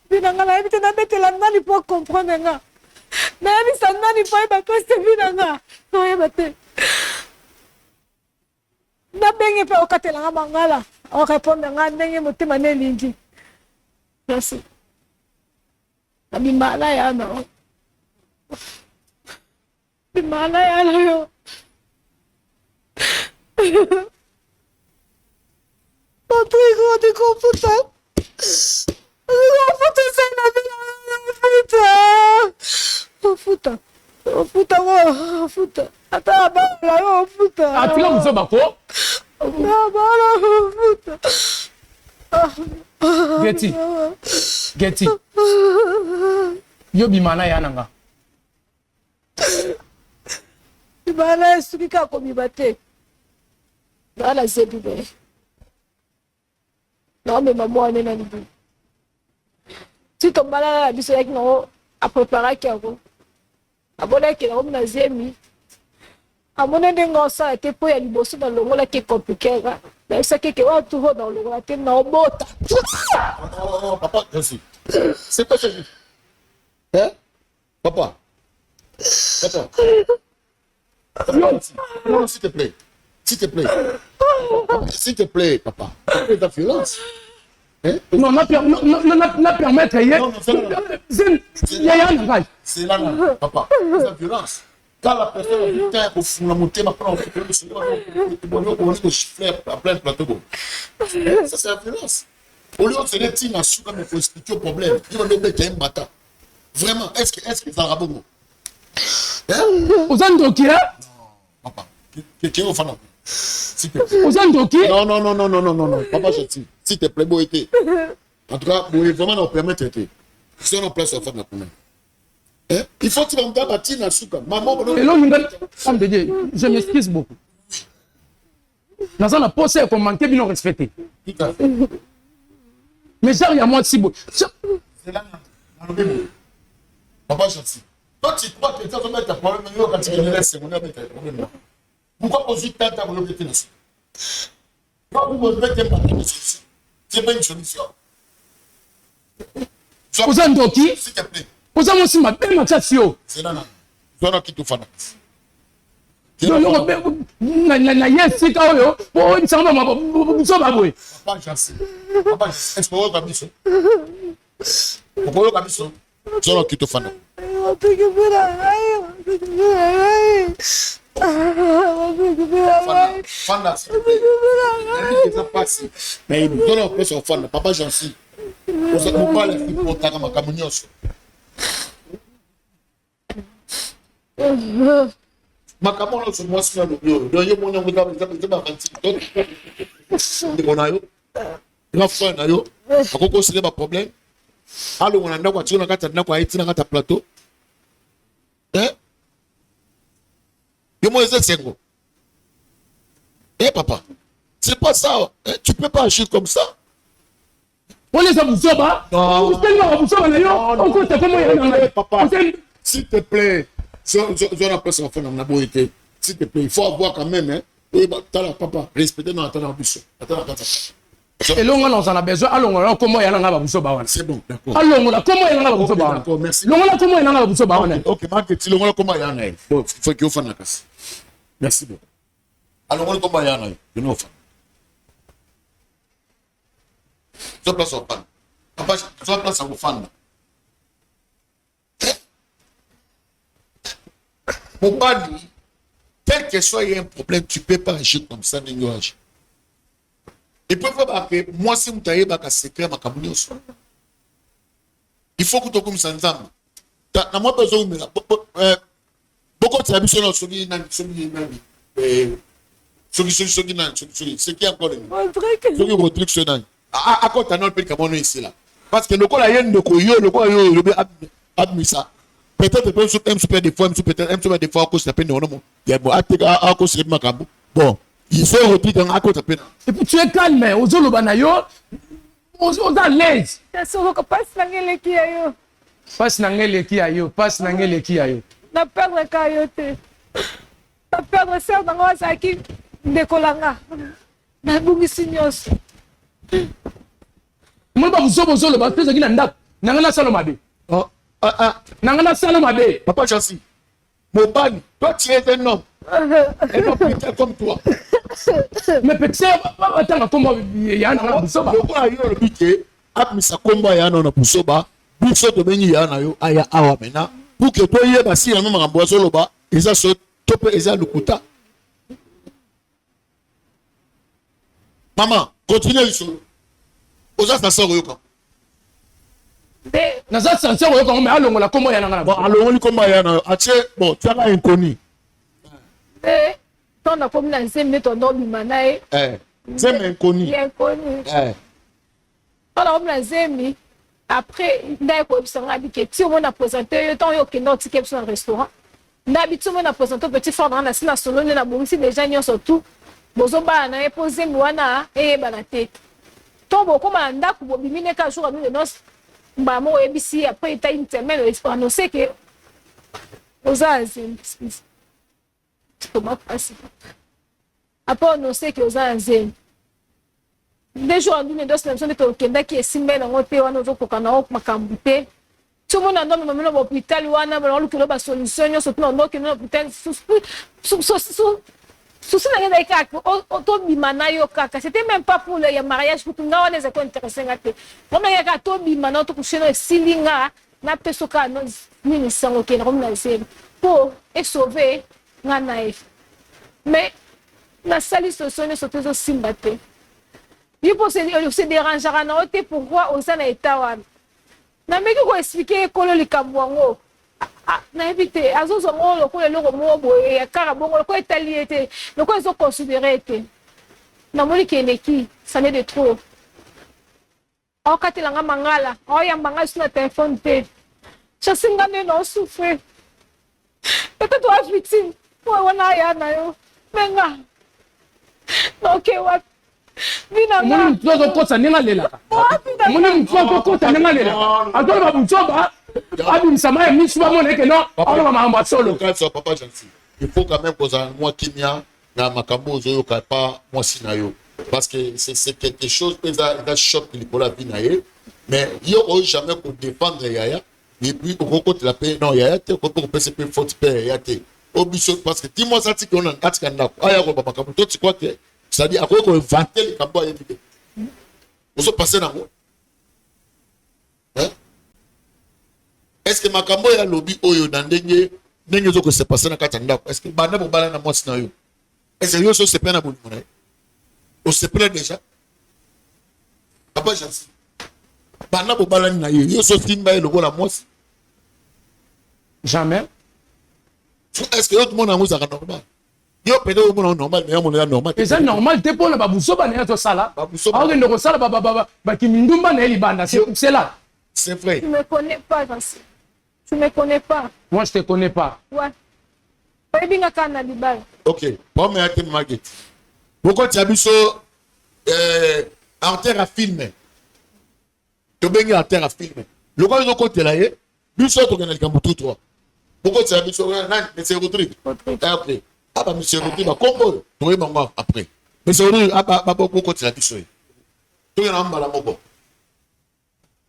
Puis dans la vie, tu n'as pas la main pour comprendre. Mais ça n'a pas passé vie dans la vie. Na bengi pe okatela nga mangala on répondre nga ndenge motema ne lingi merci na bimala ya na bimala ya na yo Patrick on dit computa futa ata bala yo futa Atila muzoba ko Getty yo bimana ya nanga bimana esukika komibate bala zebibe non mais maman elle est là dedans si ton bala la biso yak no a préparer kyako abona ke na na zemi amona dengo sa te po ya liboso na longola ke compliqué ga na ça ke wa tu ho na longola te na obota Papa, merci. C'est pas ça. Hein? Papa. Non, s'il te plaît. S'il te plaît. S'il te plaît, papa. C'est ta violence. Hein? Non, na permettre c'est là, papa. C'est la violence. Quand la personne a du temps, au fond, la montée, ma prend, on est chiffrer à plein de plateaux. Ça, c'est la violence. Au lieu de se dire, il faut expliquer le problème. Il va mettre un matin. Vraiment, est-ce que ça va bon? Aux Andoki, hein? Non, papa. Qui est au fan? Aux Andoki? Non. Papa, je dis, s'il te plaît, beau été. En tout cas, vous vraiment nous permettre de si on a place à faire la première. Il faut que tu vas me bâtir la souka. Maman, et là, femme de Dieu, je m'excuse beaucoup. Dans un poste, c'est qu'on manquait bien respecté. Tout à fait. Mais genre, il y a moi de si beau. C'est là, dans le papa, gentil. Toi, tu crois que tu vas mettre un problème, mais quand tu es laissé, on va mettre un problème. Pourquoi poser tant à vous mettre là? Pourquoi vous mettez un problème? C'est pas une solution. Vous en doki? S'il te plaît. Vous en aussi ma belle matasio. C'est là, là. Qui tout fan. Na yesi ka oyo po nsanga ma so ba boy. Papa gentil. Papa, est-ce que vous avez mis ça? Pourquoi vous avez mis ça? Zona qui tout fan. Fanda, mais il donne un peu son fan. Papa gentil. Vous parlez pour ta caméra. Makamon sur moi sur le bureau. Donc il mon nom dans la fin na yo. Akoko c'est pas problème. Allo on anda kwa tuna kata na kwa itina kata plateau. Yo moi c'est sengo. Papa. C'est pas ça. Tu peux pas agir comme ça. On les a bousoba. Vous tellement bousoba na yo. On compte comment papa. S'il te plaît. S'il te plaît, il faut avoir quand même, hein. Papa, respectez notre ambition. Et là, on en a besoin. Alors, comment il y a un abousoba? C'est bon, d'accord. Alors, comment il y a un abousoba? D'accord, merci. Comment il y a un abousoba? Ok, marketing, comment il y a un abousoba? Bon, il faut qu'il fasse la casse. Merci beaucoup. Alors, comment il y a un abousoba? Je place au fan. Papa, je place au fan. Mon pari, quel que soit un problème, tu ne peux pas agir comme ça, n'ignorage. Et puis, moi, si je suis un secret, il faut que tu aies un ensemble. Moi, besoin de beaucoup de habitudes sont ce qui est encore le à quoi tu as notre pays comme ici là. Parce que le cas là, il y a admis ça. Peut-être un super des fois, peut-être des fois à cause de la peine de mon à cause de Macabo. Bon, il faut retirer à cause de la peine. Et puis tu es calme, aux Olobanayo, aux à l'aise. Passe nangele ki ayo. Passe nangele ki ayo, passe nangele ki ayo. Na perdre kayote. Na perdre ser na ngwa saki ndekolanga. Na bungisi nyonso. Moi ba buzobo zolo ba pesa kina ndako. Nangana salo mabe. Nangana salo mabe. Papa Chancy. Mobani, toi tu es un homme. Un homme putain comme toi. Mais peut-être attends comment il y a un buzoba. Pourquoi il y a le budget? Apmisa komba ya na buzoba. Biso to benyi ya na yo aya awa mena. Pour que toi yeba si na mama mbozo loba, eza so tope eza lukuta. Maman, continue le solo. Oza ça sort yoka. Naza sincère yoka mais alongola kombo ya nanga. Bon, alongoli komba ya na atie bon, tu as inconnu. Ton na comme na nzembe ton nom bimanae. C'est inconnu. Inconnu. On a comme na nzembe après ndai ko bisanga bike ti on a présenté yo ton yo kendo ticket sur un restaurant. Ndabi on a présenté petit fond dans la sina solo na bomisi déjà nyo surtout. Bozo ba na poser mwana bana tête. Ton bo comme ndako bo bimine ka jour de noces. Ba mo ebisi après ta une semaine on sait que aux azim. Comment passer? Après on sait que aux azim. Des jours nous deux semaines de tokenda qui est simbe na ngote wana zo kokana ok makambute. Tout le monde a donné maintenant l'hôpital wana ba lo ba solution yo surtout non que l'hôpital souci na ngenda ikaka to bimana yo kaka c'était même pas pour le mariage pour nga wana ezako intéressant ngate. Comme ya ka to bimana to kusheno silinga na pesoka no nini sango ke na na se pour sauver nga naïf. Mais la salle solution surtout zo simbate. Il faut se déranger à noter pourquoi on s'en est état. Na meki ko expliquer kolo likamwango. Na éviter azozo mo lo ko le lo mo boye ya kara bongo ko etaliete. Le ko zo considérer te. Na moni ki eneki, ça n'est de trop. aokatelanga mangala aoyambanga sur na téléphone te chasinga nde naosouffre peut-être wa victime wana aya na yo menga naoke wapi omoni motu azokota ndenge alelaka omoni motu azokota ndenge alelaka azoloba buzoba abimisama ya misu bamona eke no aoloba makambo ya solo papa gentil il faut quand même kozala mwa kimia na makambo ozoyoka pa mwasi na yo parce que c'est quelque chose eza choc likolo ya vie na ye mais yo oyo jamais kodéfendre yaya et puis okokotela mpe non yaya te okope kopesa mpe faute mpe yaya te obiso parce que ti mwasi atika yo atika ndako aya koloba makambo to tikwa te c'est-à-dire akoki koinvente likambo ayebi te ozopase nango est-ce que makambo oyo alobi oyo na ndenge ezokose pase na kati ya ndako est-ce que banda bobala na mwasi na yo est-ce que yo so osepela na bolingo na ye osepela déjà papa gentil banda bobalani na yo yo so simba ye lokola mwasi jamais est-ce que yo tomona yango ezalaka normal yo pene omona normal mais yamona normal eza normal te mpona babusoba na ye tosala aokende kosala bakimindumba na ye libanda c'est là. C'est vrai. Tu me connais pas, Jansi. Tu me connais pas. Moi, je te connais pas. Ouais. Oebinga kana libala. Ok. Bon, mais attends, Marguerite. Pourquoi tu as mis ça en terre à filmer? Tu as bien en terre à filmer. Le quoi, ils ont compté là, lui, ça, tu as gagné le Kambutu, toi. Pourquoi tu as mis ça? Non, mais Rodrigue. Ok. Ah, bah, monsieur Rodrigue, bah, comment? Tu es mon après. Monsieur Rodrigue, ah, bah, pourquoi tu as mis ça? Tu es un homme à la mogo.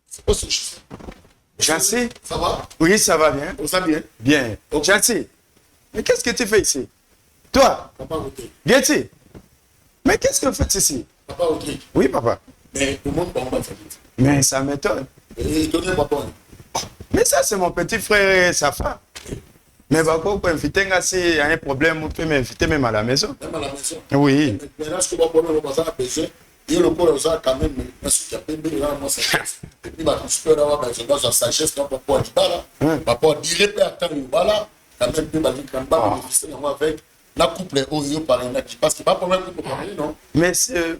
C'est pas ce chose. Jansi, ça va? Oui, ça va bien. Ça va bien? Bien. Okay. Jansi, mais qu'est-ce que tu fais ici? Toi? Papa Rodrigue. Getty, mais qu'est-ce que vous faites ici? Papa Rodrigue. Oui, papa. Mais tout le monde va faire vite. Mais ça m'étonne. Et donnez papa. Mais ça, c'est mon petit frère et sa femme. Mais pourquoi vous inviter s'il y a un problème, vous pouvez m'inviter même à la maison. Même à la maison? Oui. Mais là, ce que vous pouvez faire, c'est il y a le corps ça quand même mais ce qui a là moi sagesse et puis bah je peux avoir besoin de sagesse donc pour dire là papa dire pas attendre voilà quand même puis bah dire quand pas avec la couple au parler parce que pas problème pour parler non mais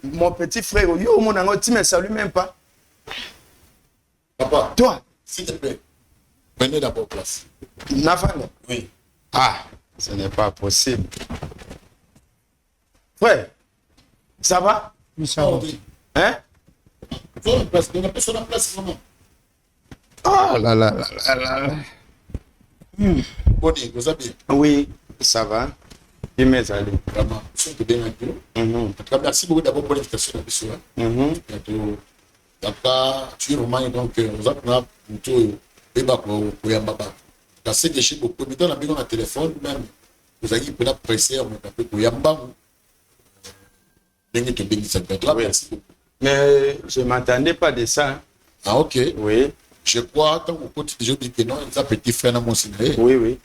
mon petit frère yo mon ango tu me salues même pas papa toi s'il te plaît prenez d'abord place Nafanda oui ah ce n'est pas possible frère ça va hein? On a personne en place vraiment. Oh là là là là là. Bonnie, vous avez bien? Oui, ça va. Et mes allés. Vraiment, c'est bien un peu. Merci beaucoup d'abord pour l'invitation à Bissou. Tu es romain, donc vous avez un tout et bah pour Yambaba. Dans ces déchets, beaucoup de temps, on a un téléphone, même vous avez pu la presser, on a pu pour Yambaba. Mais je ne m'attendais pas de ça. Ah, ok. Oui. Je crois, tant que vous déjà dit que non, il a petit frère dans mon ciné. Oui, oui.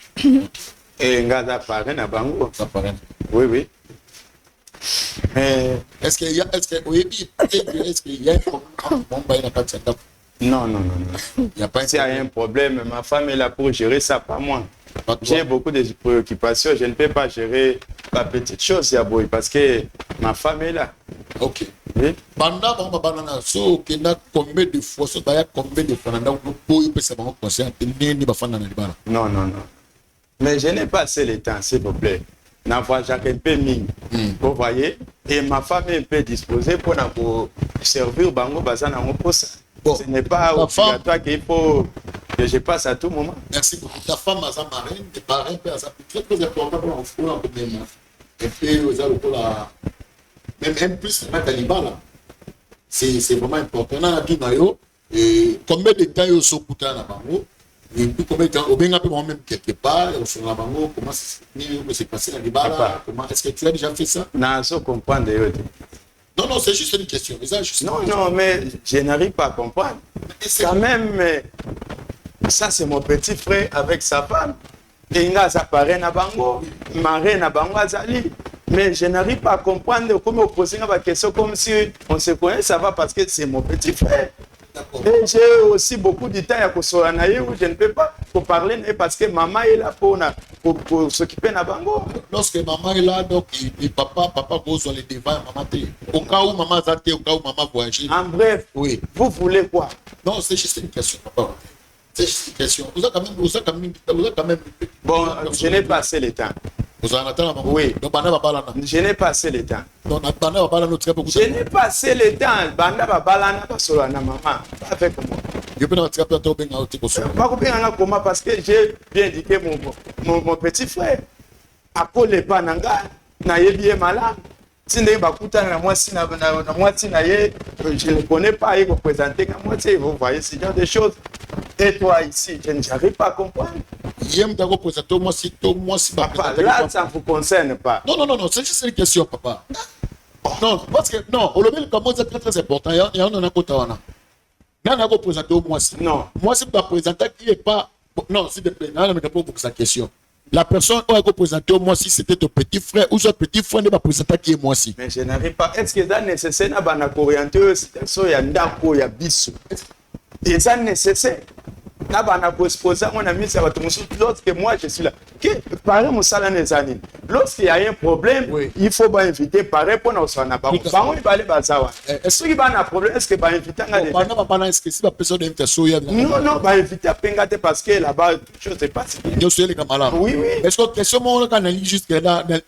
Et il a parlé à Bango. Oui, oui. Est-ce qu'il y a, est-ce qu'il y a un problème? Non, non, non, non. Il n'y a pas un problème. Ma femme est là pour gérer ça, pas moi. J'ai beaucoup de préoccupations. Je ne peux pas gérer la petite chose, Yaboy, parce que ma femme est là. Ok. Oui. Pendant combien de fois, combien de fois, non, non, non. Mais je n'ai pas assez le temps, s'il vous plaît. N'envoie Jacques un peu mine. Vous voyez? Et ma femme est un peu disposée pour servir Bango Bazana pour ça. Bon. Ce n'est pas obligatoire qu'il faut que je passe à tout moment. Merci beaucoup. Ta femme a sa marraine, tes parents, c'est très important pour l'enfant. Et puis, vous avez même un plus, c'est vraiment important. On a dit, et combien de temps ils sont coûtés à la banque? Et puis, combien de temps, au bien même quelque part, sur la banque, comment c'est passé à Libala? Est-ce que tu as déjà fait ça? Non, je comprends. Non, non, c'est juste une question. Non, non, mais je n'arrive pas à comprendre. Quand même, ça c'est mon petit frère avec sa femme. Et il a sa parraine à Bango, marraine à Bango Azali. Mais je n'arrive pas à comprendre comment on pose une question comme si on se connaît, ça va parce que c'est mon petit frère. Et j'ai aussi beaucoup de temps à Kosoranaye où je ne peux pas parler parce que maman est là pour pour s'occuper na bango. Lorsque maman est là, donc papa pose sur les devants, maman t'es. Au cas où maman zate, au cas où maman voyage. En bref, oui. Vous voulez quoi? Non, c'est juste une question, papa. C'est juste une question. Vous avez quand même. Bon, je n'ai pas assez le temps. Vous en attendez, maman? Oui. Donc, je n'ai pas assez le temps. Donc, je n'ai pas assez le temps. Banda babalana basolo na maman. Pas avec moi. Je peux pas comment parce que j'ai bien indiqué mon petit frère. Akole pas nanga na yebi malade. Si ne bakuta na moi si na moi si na ye, je ne connais pas il représenter comme moi, vous voyez ce genre de choses. Et toi ici, je n'arrive pas à comprendre. Papa, là, ça ne vous concerne pas. Non, c'est juste une question, papa. Non, parce que, non, on le met comme c'est très très important. Il y a un côté. Non, moi, c'est pas présenter qui n'est pas. Non, s'il te plaît, non, mais pour sa question. La personne qui a représenté au moins si c'était ton petit frère ou son petit frère ne va présenter qui est moi si. Mais je n'arrive pas. Est-ce que c'est nécessaire de orienter sur Yandako ya biso? Et ça nécessaire. Lorsque moi je suis là, lorsqu'il y a un problème, oui. Il faut inviter pareil pour nous. Est-ce qu'il y a un problème? Est-ce qu'il y a inviter? Non, inviter à Pengate parce que là-bas, je ne sais pas si. Oui. Est-ce que question on analyse juste là? La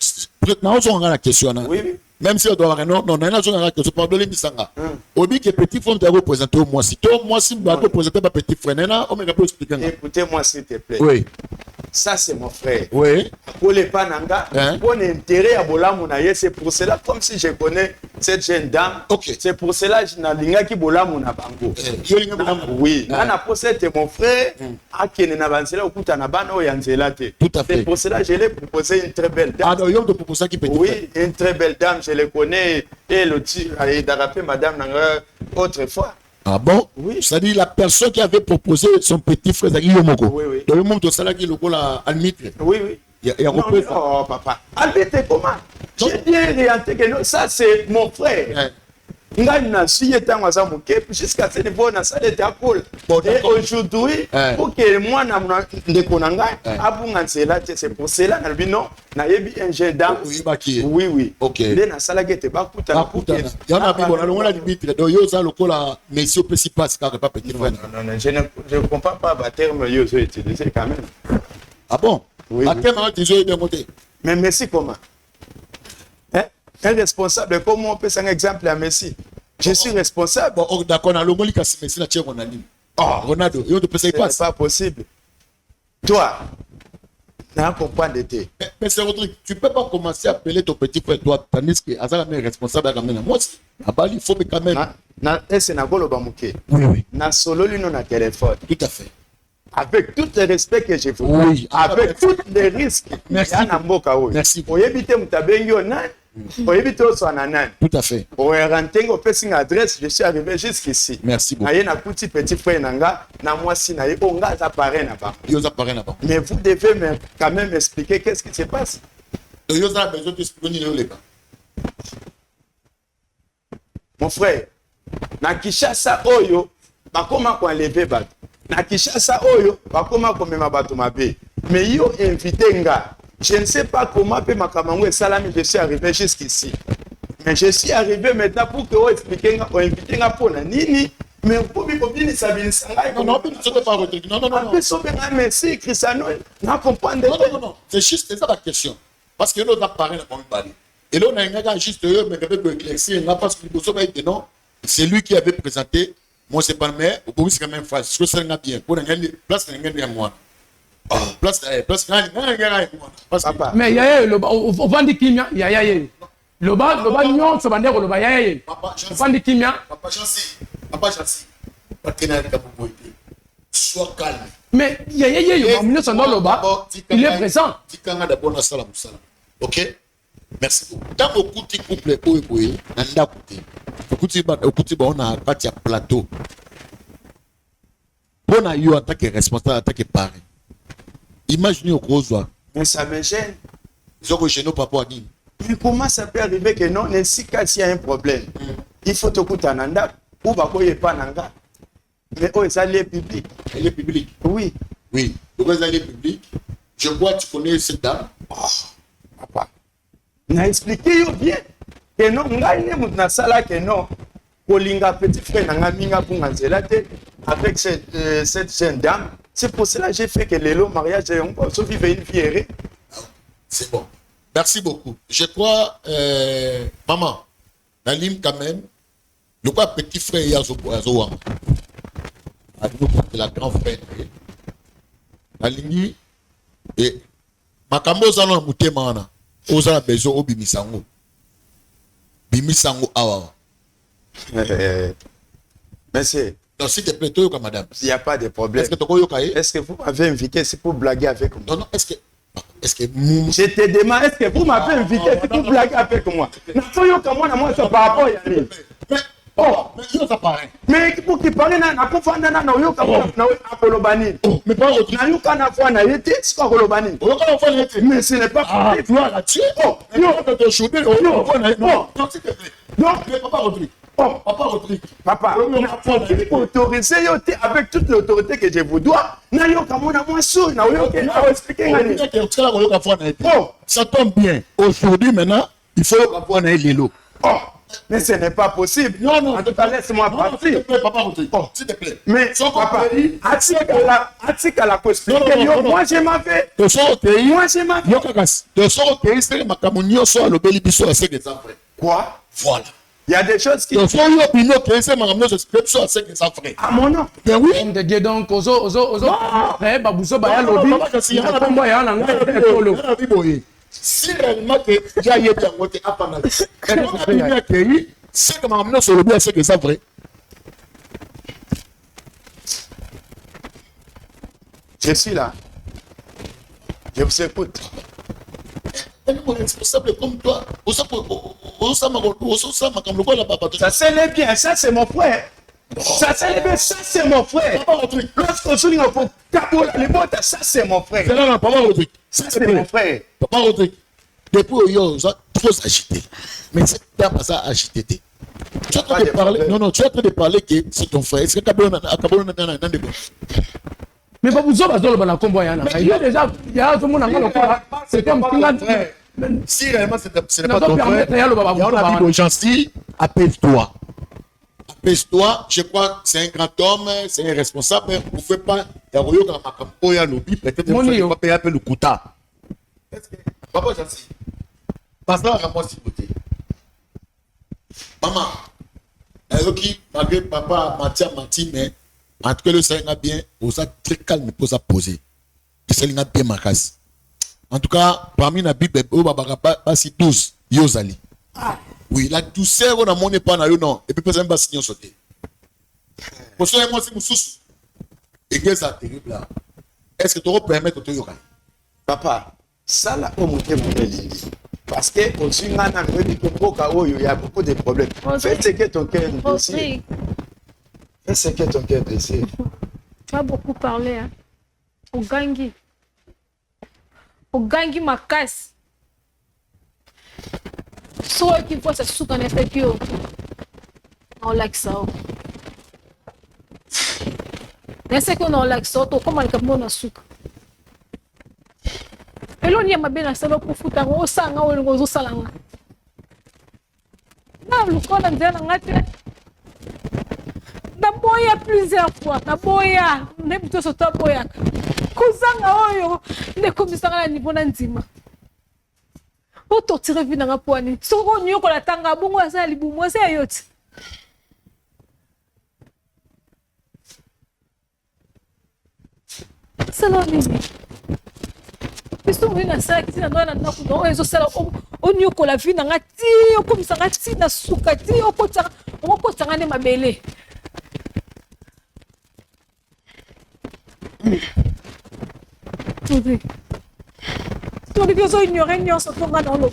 question. Oui. Même si on doit avoir non, on a une question pour donner Misanga. Au but que petit frère doit représenter au moins si toi, moi, si doit représenter ma petit frère, on me peut expliquer. Écoutez-moi s'il te plaît. Oui. Ça, c'est mon frère. Oui. Pour les Pananga, pour l'intérêt à Bolamounaye, c'est pour cela, comme si je connais cette jeune dame, okay. C'est pour cela que je n'ai pas Bolamounaye. Oui. C'est mon frère, qui est avancé là, tout à fait. C'est pour cela que je l'ai proposé une très belle dame. Ah, non, il y a proposé qui peut. Oui, une très belle dame, je le connais. Et le d'arraper madame Nanga autrefois. Ah bon? Oui. C'est-à-dire la personne qui avait proposé son petit frère Zaki Yomoko. Oui. Dans le monde de Salaki, le rôle à Almitre. Oui. Il y a repris. Oh, papa. Almitre, comment? J'ai bien orienté que non, ça c'est mon frère. Jusqu'à ce niveau, on a ça de cool. Et aujourd'hui, pour que moi, c'est pour cela, non, un jeune dame. Oui. Ok. Il y en a je ne comprends pas le terme que vous utilisez quand même. Ah bon? Oui. Mais merci comment? Un responsable, comment on peut faire un exemple à Messi? Je suis responsable. Bon, d'accord, on a le mot qui a Messi, Ronaldo, c'est pas possible. Toi, n'a pas de thé. Mais c'est votre truc. Tu peux pas commencer à appeler ton petit frère, toi, tandis que Azar est responsable quand même. Moi, à Bali, il faut quand même. C'est Nagolo Bamouké. Oui. Na solo lui non na téléphone. Tout à fait. Avec tout le respect que je vous donne. Oui. Avec tous les risques. Merci. Merci. Vous évitez Mutabengi Onan. Vous évitez aussi Ananan. Tout à fait. Vous rentrez au passing adresse. Je suis arrivé jusqu'ici. Merci beaucoup. Naye na petit frère nanga. Na moi si naye onga appareil là-bas. Mais vous devez quand même expliquer qu'est-ce qui se passe. Mon frère, na Kinshasa oyo, bakoma ko enlever bato. Na Kinshasa oyo, bakoma ko mema bato mabe. Mais yo invité nga. Je ne sais pas comment peut makamango et salami je suis arrivé jusqu'ici. Mais je suis arrivé maintenant pour que vous expliquiez nga, invité nga pour na nini. Mais pour bien sabine sanga. Non, ne pas retrouver. Non. Mais si Cristiano, n'a comprendre. Non. C'est juste ça la question. Parce que l'autre appareil n'a pas parlé. Et là, on a un gars juste eux, mais avec le éclaircir, parce que le non, c'est lui qui avait présenté. Moi, c'est pas le maire, au bout, c'est quand même phrase. Ce que ça n'a bien. Pour une place, c'est un moi. Place, mais yaya on va dire kimia yaya loba nyon so bande ko loba yaya on va dire kimia papa chancy sois calme mais yaya yo mon son loba il est présent tikanga d'abord na sala musala. OK, merci beaucoup. Dans beaucoup de couples oyo na ndakuti okuti ba on a kati ya plateau bona yo en tant que responsable en tant que parent. Imaginez au gros soir. Mais ça me gêne. Ils ont gêné papa dit. Mais comment ça peut arriver que non, si il y a un problème, il faut te coûter un anda ou pas qu'il n'y ait pas nanga. Mais oh, ça l'est public. Elle est publique. Oui. Pourquoi ça l'est public? Je vois que tu connais cette dame. Papa, n'a expliqué bien que non, ngai ne mut na sala que non. Kolinga petit frère nanga minga pour nganzela te avec cette jeune dame. C'est pour cela que j'ai fait que le mariage on peut se vivre une vie heureuse. C'est bon. Merci beaucoup. Je crois, maman, Nalim quand même, le quoi petit frère Yazouama, la grand frère, Nalingi, et Makambo Zano Moutemana, Oza Bezo Obimisango, Bimisango Awa. Merci. Donc, s'il te plaît, toi, madame. Il n'y a pas de problème. Est-ce que vous m'avez invité, c'est pour blaguer avec moi? Non, est-ce que je te demande, est-ce que vous m'avez invité, c'est pour blaguer avec moi? Par rapport à Yannick. Mais pour qu'il parle, mais ce n'est pas Papa Rodrigue, papa, autorisé avec toute l'autorité que je vous dois. Ça tombe bien. Aujourd'hui, maintenant, il faut avoir un l'élo. Mais ce n'est pas possible. Non, en tout cas, laisse-moi partir. S'il te plaît, papa Rodrigue. S'il te plaît. Mais, papa, Atika la moi, je m'avais. Moi, je m'avais. Quoi? Voilà. Il y a des choses qui... À mon nom. Mais oui. Donc, si réellement que j'ai bien voté à Panama, c'est que ma sur le bien, c'est que ça vrai. Je suis là. Je vous écoute. Un responsable comme toi, ça c'est bien, ça c'est mon frère. Ça c'est bien, ça c'est mon frère. Lorsqu'on souligne pour Kabola, les bottes, ça c'est mon frère. C'est là, papa Rodrigue. Ça c'est mon frère. Papa Rodrigue, depuis yo, trop agité. Mais c'est pas ça agité. Tu es en train de parler. Non, tu es en train de parler que c'est ton frère. Est-ce que Kabola n'a pas de bon? Mais pas vous autres, dans la combo, il y a déjà, il y a tout le monde en train. C'est comme si réellement ce n'est pas ton frère, il y a un avis de gentil, apaise-toi. Apaise-toi, je crois que c'est un grand homme, c'est un responsable, mais vous ne pouvez pas, il y a un lobby, peut-être que vous ne pouvez pas payer un peu le quota. Papa gentil, passe là à moi s'il vous plaît. Maman, malgré papa menti, mais en tout cas, le Seigneur bien, vous êtes très calme pour ça poser. Le Seigneur bien ma casse. En tout cas, parmi la Bible, il y a 12 Yozali. Oui, la douceur, on a mon pas non. Et puis, personne ne va signer sauter. Pour ça, moi, c'est mon souci. Et que ça terrible là. Est-ce que tu vas permettre de te yoga? Papa, ça là, on monte mon bélier. Parce que, au il y a beaucoup de problèmes. Fais ce que ton cœur désire. Fais ce que ton cœur désire. Tu as beaucoup parlé, hein. Au gangi. Au gangi ma casse. Soit qu'il faut se soutenir avec eux. On like ça. Mais c'est qu'on a like ça, comment le capon a souka. Et l'on y a ma belle à ça pour foutre un gros sang ou un gros salang. Non, le corps d'un zèle en atte. Na boya plusieurs fois, na boya, même tout ce temps boya. Kozanga oyo, ne komisanga na niveau na nzima. O to tire vi na poani. Soko nyoko la tanga bongo asa libumu asa yoti. Sala nini. Biso ngina sala kiti na ndona na kuno ezo sala o nyoko la vi na ngati o komisanga ti na suka ti o kotanga ne mabele. Tudo. Tudo que eu sou ignorante, eu sou tongana olo.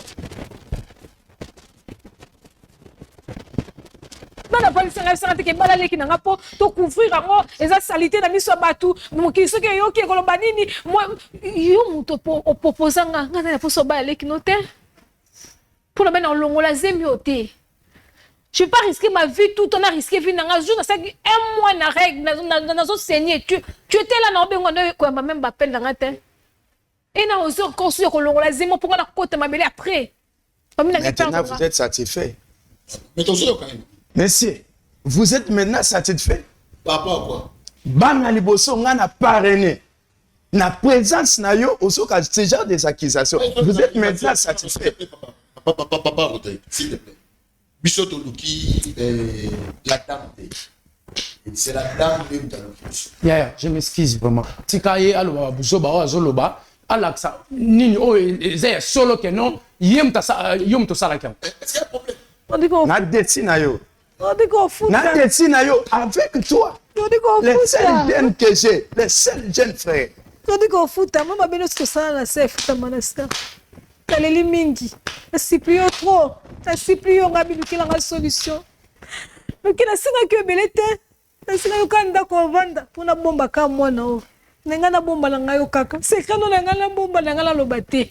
Bana pali sanga te ke bala leki na ngapo to couvrir ngo eza salité na miso batu mokiso ke yo ke kolomba nini moi yo muto opposanga ngana na poso bala leki no te pour le mettre en longola zemi ote. Je ne vais pas risquer ma vie, tout on a risqué vie. Un mois na règle, dans saigné. Tu étais là, non, ben on a même pas peine dans la tête. Et na aussi encore sur kolongola zemo pour na kota mabele après. Maintenant, vous êtes satisfait. Mais ton quand même. Monsieur, vous êtes maintenant satisfait? Par rapport à quoi? Bana liboso ngana parrainé. Na présence na yo osoka ce genre des accusations. Vous êtes maintenant satisfait? Papa, s'il te plaît. Bissoto Luki, la dame. C'est la dame même dans le fils. Yeah, je m'excuse vraiment. Tikaye aloba buzoba o azoloba alaksa nini o ezaya solo que non yem to sala kam. Est-ce qu'il y a un problème? On dit qu'on Na destina yo. on dit qu'on fout. Na destina yo avec toi. On dit qu'on Les fout. seuls jeunes que j'ai, les seuls jeunes frères. On dit qu'on fout. Maman beno ce que ça na chef ta manasta. Kaleli mingi. Supplie trop. Ta supplie on gabi lukila nga solution. Donc na singa que belete. Na singa yo kanda ko vanda pona bomba ka mwana o. Nenga na bomba na ngayo kaka. Sekano na ngala bomba na ngala lobate.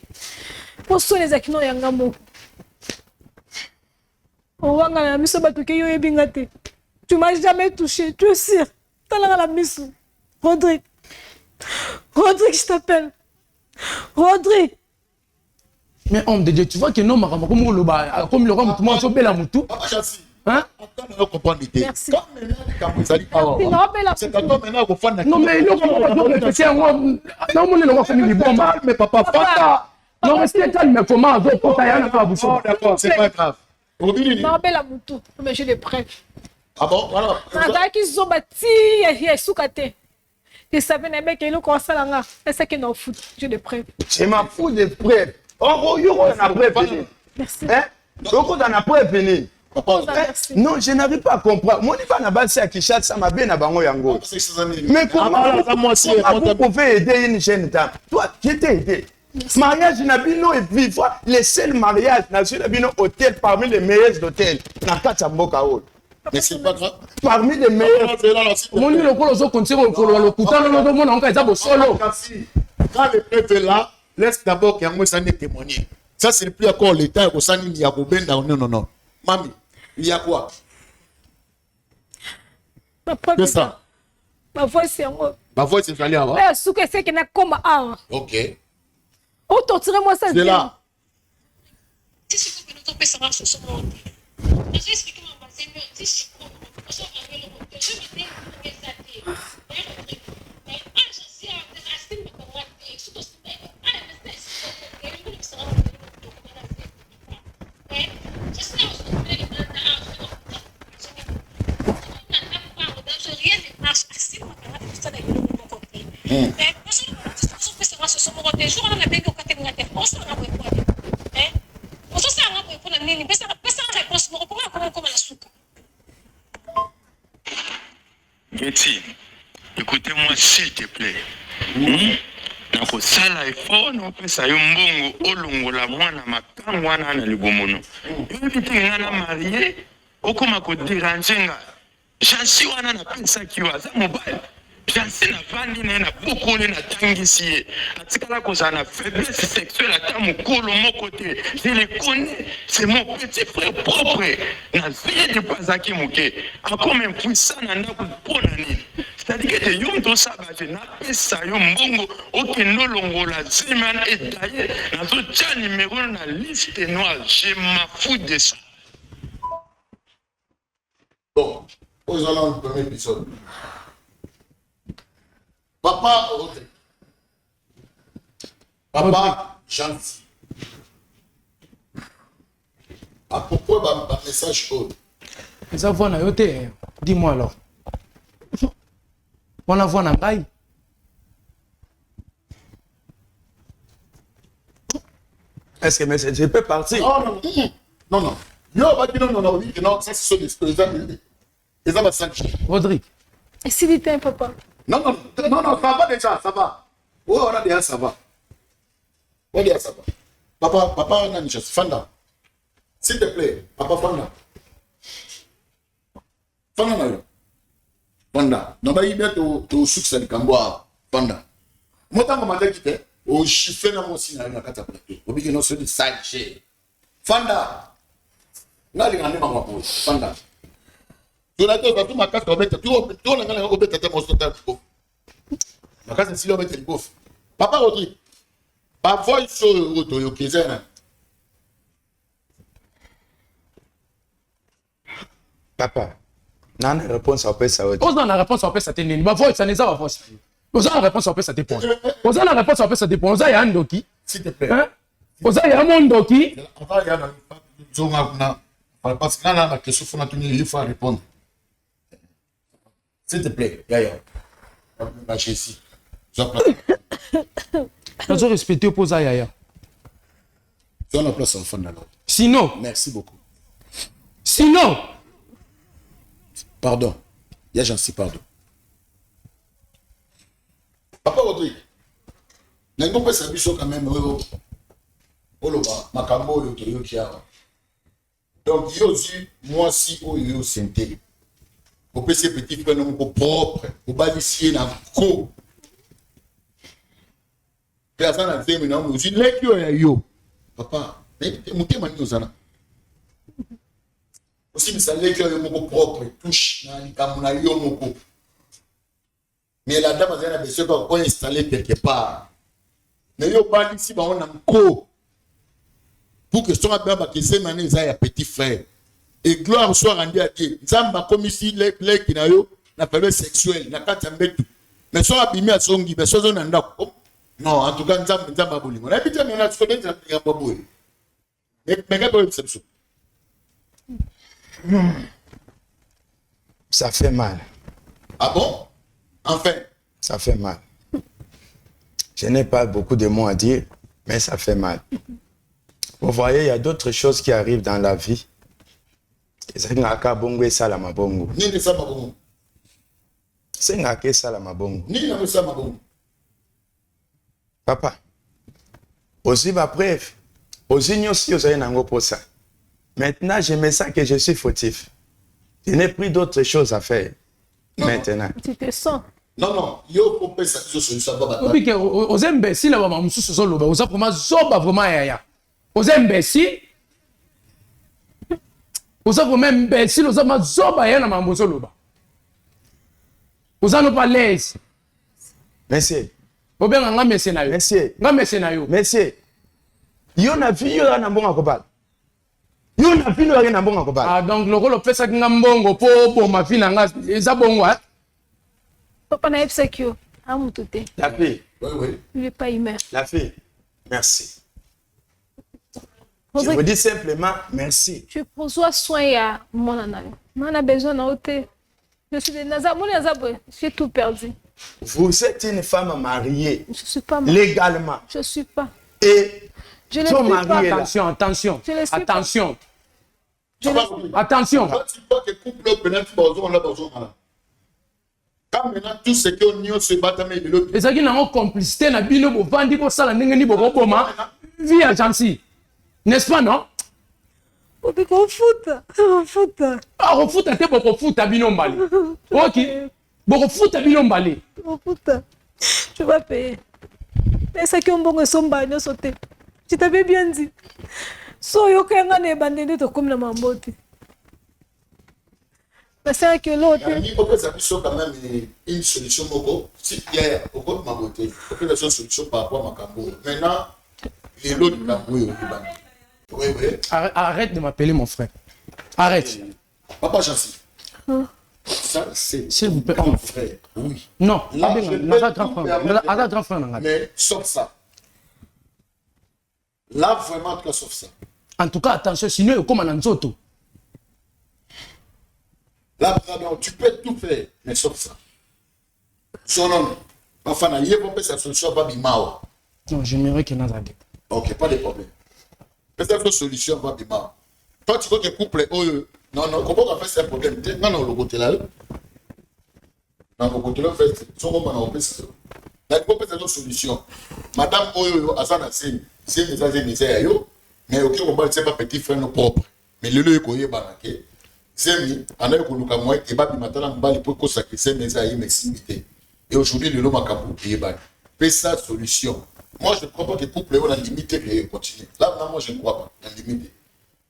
Po so les akino yanga mo. On va ngala miso batuke yo ebingate. Tu m'as jamais touché, tu es sûr. T'as la miso. Rodrigue. Rodrigue, je t'appelle. Rodrigue. Mais homme de Dieu, tu vois que non makama comme loba comme le roi mutu mo so bela mutu. Papa Chassi. Hein? Merci. C'est quand maintenant qu'on fait Non mais il c'est un non mon famille bomba mais papa papa. Non restez calme comment zo pota yana pas vous. D'accord, c'est pas grave. Je rappelle la moutou, mais j'ai des preuves. Ah bon, voilà. Qui sont bâtis, il y a soukate. Je savais que nous commençons à la c'est ça qui nous fout. J'ai des preuves. Je m'en fous des preuves. Oh, yo on a preuve. Merci. Hein? Donc on a preuve venir. Merci. Non, je n'arrive pas à comprendre. Mon niveau n'a pas à Kichat, ça m'a bien à Bango Yango. Mais comment vous pouvez aider une jeune dame? Toi, qui t'ai aidé? Mariage Nabino et vivre les seuls mariages Nabino hôtel parmi les meilleurs hôtels. Dans Katamboka. Mais c'est pas grave. Parmi les meilleurs. Mon niveau le zo continue le couteau le monde encore ça solo. Quand le preuve est là, laisse d'abord qu'il y ait un témoigner. Ça, c'est plus encore l'État au sein de Yagoubenda. Non. Mami, il y a quoi? C'est ça. Ma voix, c'est moi. Ma voix, c'est allé avant. Ouais, ce que c'est qu'il y a comme un. Ok. Oh, torturez-moi ça. C'est là. Betty, écoutez-moi s'il te plaît. Nakosala effort napesa yo mbongo olongola mwana makango wana na libomono. Yobi te nga na marié okoma ko déranger nga. Jansi wana napesaki yo aza mobile. Jansi na vandi na bokole na tangisi ye. Atikala kozala na faiblesse sexuelle ata mokolo moko te. Je le connais, c'est mon petit frère propre. Na vie de pasaki moke. Encore même puissant na ndako pona nini. C'est-à-dire que yo mto sabaje na pesa yo mbongo okendo longola ziman et d'ailleurs nazo tia numéro na liste noire. Je m'en fous de ça. Bon, aux allons le premier épisode. Papa, ok. Papa, gentil. Ah, pourquoi un message haut? Ça voit na yote. Dis-moi alors. On la voit na bail. Est-ce que je peux partir? Non. Yo, va dire non, oui, non, ça c'est sur les amis. Les amis, ça Rodrigue. Et s'il était papa? Non, ça va déjà, ça va. Oh, on a déjà, ça va. On a déjà, ça va. Papa, on a une chose. Fanda. S'il te plaît, papa, Fanda. Fanda. Non, il y a tout succès de Kamboa. Fanda. Moi, tant que je quitté, au chiffre dans mon signe, on a quatre plateaux. Au bilan, c'est du side share. Fanda. Là, il y a un peu de Fanda. Tu l'as dit, tu m'as cassé, tu l'as cassé, si l'on met le bouffe. Papa Rodrigue, Ba voice oyo toyokezana. Papa, nana réponse à pesa odi. Ose na réponse à pesa tenini. Ba voice ça va voice. Ose na réponse à pesa te point. Ose na réponse à pesa te point. Ose ya ndoki. S'il te plaît. Hein? Ose ya mondoki. Avant il y a na parce que là la question faut il faut répondre. S'il te plaît, Yaya. Va chez ici. Je respecter opposa Yaya. Donne la place au fond là. Sinon, Merci beaucoup. sinon, Pardon. Il y a j'en sais pardon. Papa Rodrigue. N'engo pas sa biso quand même makambo yo to yo kia. Donc yo aussi moi si yo senté. Au PC petit frère non propre, au balicier na ko. Personne n'a fait maintenant aussi les yo. Papa, mutema ni ozana. Aussi mais ça les yo moko propre, touche na likamuna yo moko. Mais la dame a besoin qu'on installer quelque part. Mais yo pas ici ba on a ko. Pour que son abba que ces mané ça ya petit frère. Et gloire soit rendue à Dieu. Nzamba comme ici les qui na yo na période sexuelle na kati mbetu. Mais so abimi a songi mais so zona ndako. Non, en tout cas nzamba bolingo. Na bita na so benza ya boboy. Mais ka pas exception. Ça fait mal. Ah bon? Enfin, Ça fait mal. Je n'ai pas beaucoup de mots à dire, mais ça fait mal. Vous voyez, il y a d'autres choses qui arrivent dans la vie. C'est ngaka bongo et salama bongo. ni ça mabongo. C'est ngaka salama bongo. Ni na ça mabongo. Papa, aussi ma preuve. Aussi nous aussi vous nango pour ça. Maintenant, je me sens que je suis fautif. Je n'ai plus d'autres choses à faire. Maintenant. Tu te sens. Non, yo faut pas ça solution baba. obi ke ose imbécile ba mamususu zo loba. Oza vraiment zoba vraiment Yaya. Ose imbécile. Oza vraiment imbécile, oza ma zoba ya na mambo zo loba. Oza no pas l'aise. Monsieur, Obenga nga mese na yo. monsieur, Nga mese na yo. monsieur. Yo na vie yo na mbonga kobala. Yo na vie yo na mbonga kobala. Ah donc lokolo pesa nga mbongo po bo ma fina nga eza bongo hein. Papa na FCQ. Amutute. La fille, Oui. Il n'est pas humain. la fille, merci. Je Rodrigue, vous dis simplement merci. tu prends soin ya mon anayo. On a besoin d'un hôtel. Je suis j'ai tout perdu. Vous êtes une femme mariée Je suis pas légalement. Je suis pas. Et Je ne ton suis mari pas. est là. Attention, attention. Je le sais Attention. Je Attention. Quand tu vois que couple penalty on a besoin là. Quand maintenant tout ce que nous se battent mais de l'autre. ezalaki nango complicité na bino bovandi kosala ndenge nini bokoboma vie ya jansi, n'est-ce pas non? Refuta. Akofuta te bokofuta bino mbali. Ok, bokofuta bino mbali. Refuta. Tu vas payer. Mais ça qui est un bon somba, sauté. Tu t'avais bien dit. So yo kanga ne bandende to comme la mambote. Mais c'est que l'autre. Il faut que ça puisse quand même une solution moko. Si il y a beaucoup de maboté, il faut que la solution par rapport à Makambo. Maintenant, les autres Makambo oui. Arrête de m'appeler mon frère. Arrête. Papa Jansi. Ça c'est S'il vous plaît. mon frère. Oui. Non, Là, je peux Aza grand tout frère. permettre. Aza grand frère nanga. Mais sauf ça. Là vraiment en tout cas sauf ça. En tout cas, attention, sinon il comme un nzoto. Là, pardon, tu peux tout faire, mais sauf ça. Son nom. Enfin, il y a pas sa solution pas bimao. Non, j'aimerais qu'il y en a. Ok, pas de problème. Peut-être que solution pas bimao. Toi, tu vois que couple, non, comment on fait c'est un problème. Non, le côté là. Non, le côté là, fait, son moment, on peut ça. Là, il faut peut-être une solution. Madame, Asana, c'est mais ok, on va dire pas petit frère nos propres. Mais le lieu qu'on y est baraqué. Zemi, on a eu qu'on moi et babi maintenant mbali pour que ça que c'est mes amis m'exciter. Et aujourd'hui le loma kapu qui est fais ça solution. Moi je ne crois pas que couple on a limité que continuer. Là moi je ne crois pas, on a limité.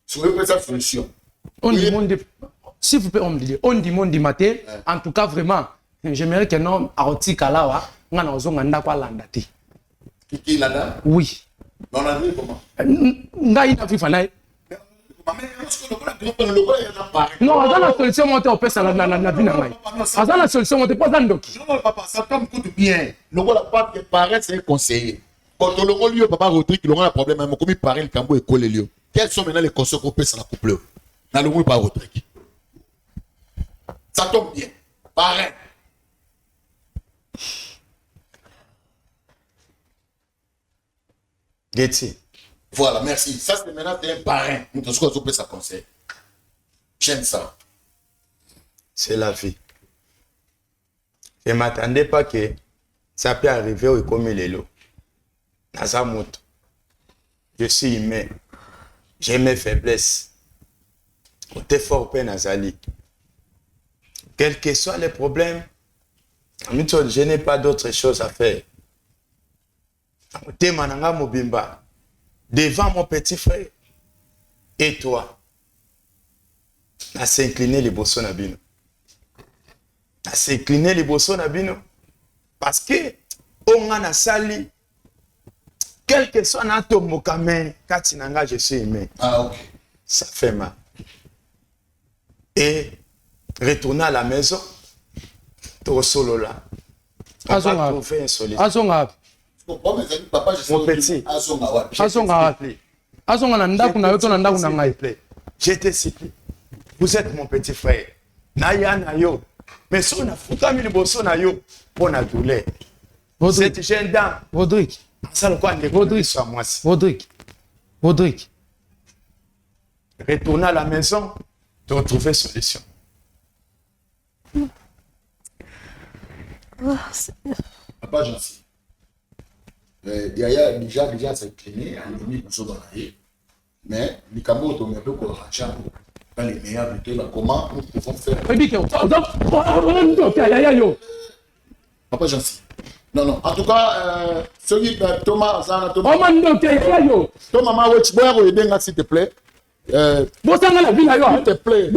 Si vous voulez ça solution. On demande, s'il vous plaît, on demande du matin. En tout cas, vraiment, j'aimerais que non, à Otikalawa, on a osé nganda kwa landati. Qui là-dedans? Oui. Mais on a vu comment? Ngai na fifa nae. Non, aza na solution moto opesa na bina ngai. Aza na solution moto pas ndoki. Non, papa, ça tombe tout bien. Le gars pas que paraît c'est conseiller. Quand le gars lui papa Rodrigue, il aura un problème, mais comme il paraît le cambo et colle lui. Quels sont maintenant les conseils qu'on peut ça la couple? Dans le gars pas Rodrigue. Ça tombe bien. Pareil. Getty. Voilà, merci. Ça, c'est maintenant un parrain. Nous devons peut sa conseil. J'aime ça. C'est la vie. Je ne m'attendais pas que ça peut arriver au comme les lots. Je suis humain. J'ai mes faiblesses. Fort peine Nazali. Quels que soient les problèmes, je n'ai pas d'autre chose à faire. Devant mon petit frère et toi, à s'incliner les bossons nabino. À s'incliner les bossons nabino. Parce que, on a sali, quel que soit notre mokame, katinanga, je suis aimé. Ah, ok. Ça fait mal. Et retourner à la maison, tout solo là. On va trouver une solution. Papa, je mon petit, je te supplie. Vous êtes mon petit frère. Naya nayo. Mais si on a foutu le bosso nayo pour la douleur. Cette jeune dame. Rodrigue. Rodrigue. Retourner à la maison, de retrouver solution. Papa, j'en sais. Il y a déjà s'incliné, mais les cameaux ont un peu dans les meilleurs buts, comment nous pouvons faire. Papa, j'en sais. Non. En tout cas, celui de Thomas, Thomas, s'il te plaît. S'il te plaît.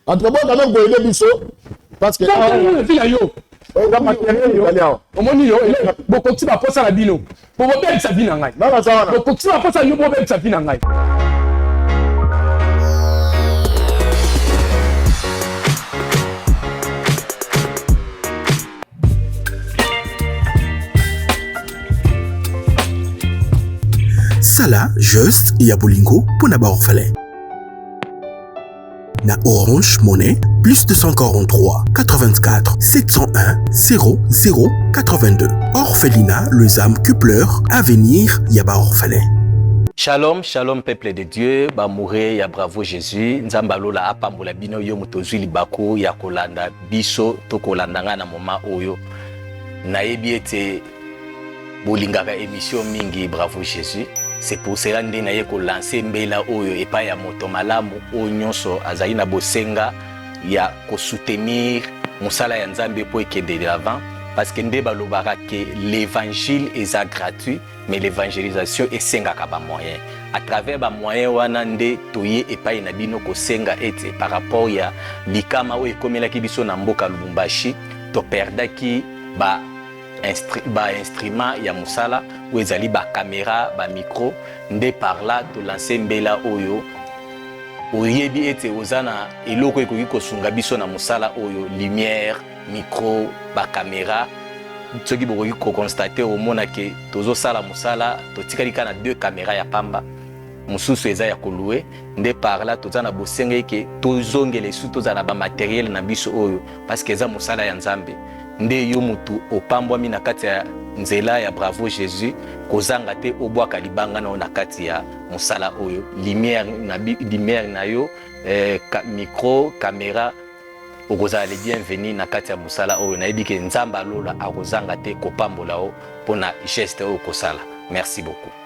En tout cas, parce que Sala juste Yabolingo pour n'avoir orphelin. Na Orange Monnaie plus 243 84 701 00 82. Orphelinat Les âmes Kupler Avenir Yaba Orphelin. Shalom, shalom peuple de Dieu, Bamouré ya bravo Jésus, Nzambalola apambola bino yo mutozwi libako ya kolanda biso to kolandanga na moma oyo. Nayebi ete bolingaka émission mingi bravo Jésus. C'est pour cela que nous avons lancé mbela oyo et pas ya moto malamu onyonso azali na bosenga ya ko soutenir musala ya Nzambe pour que de l'avant parce que ndé balobaka que l'évangile est gratuit mais l'évangélisation est sengaka ba moyen à travers ba moyen wana ndé toye et pas na bino ko senga ete par rapport ya likama oyo komelaki biso na mboka Lubumbashi to perdaki ba instrument ya musala ou ezali ba caméra ba micro nde par là to lancer mbela oyo oyebi ete ozana eloko ekoki kosunga biso na musala oyo lumière micro ba caméra soki bokoki ko constater au mona ke tozo sala musala to tikali kana 2 caméras ya pamba mususu eza ya koluwe nde par là tozana bosenga ke tozongele su tozana ba matériel na biso oyo parce que eza musala ya Nzambe nde yo mutu opambwami na kati ya nzela ya bravo Jésus kozanga te obwaka libanga na kati ya musala oyo lumière na yo micro caméra okozala le bienvenu na kati ya musala oyo nayebi ke Nzamba lola akozanga te kopambola o pona geste oyo kosala. Merci beaucoup.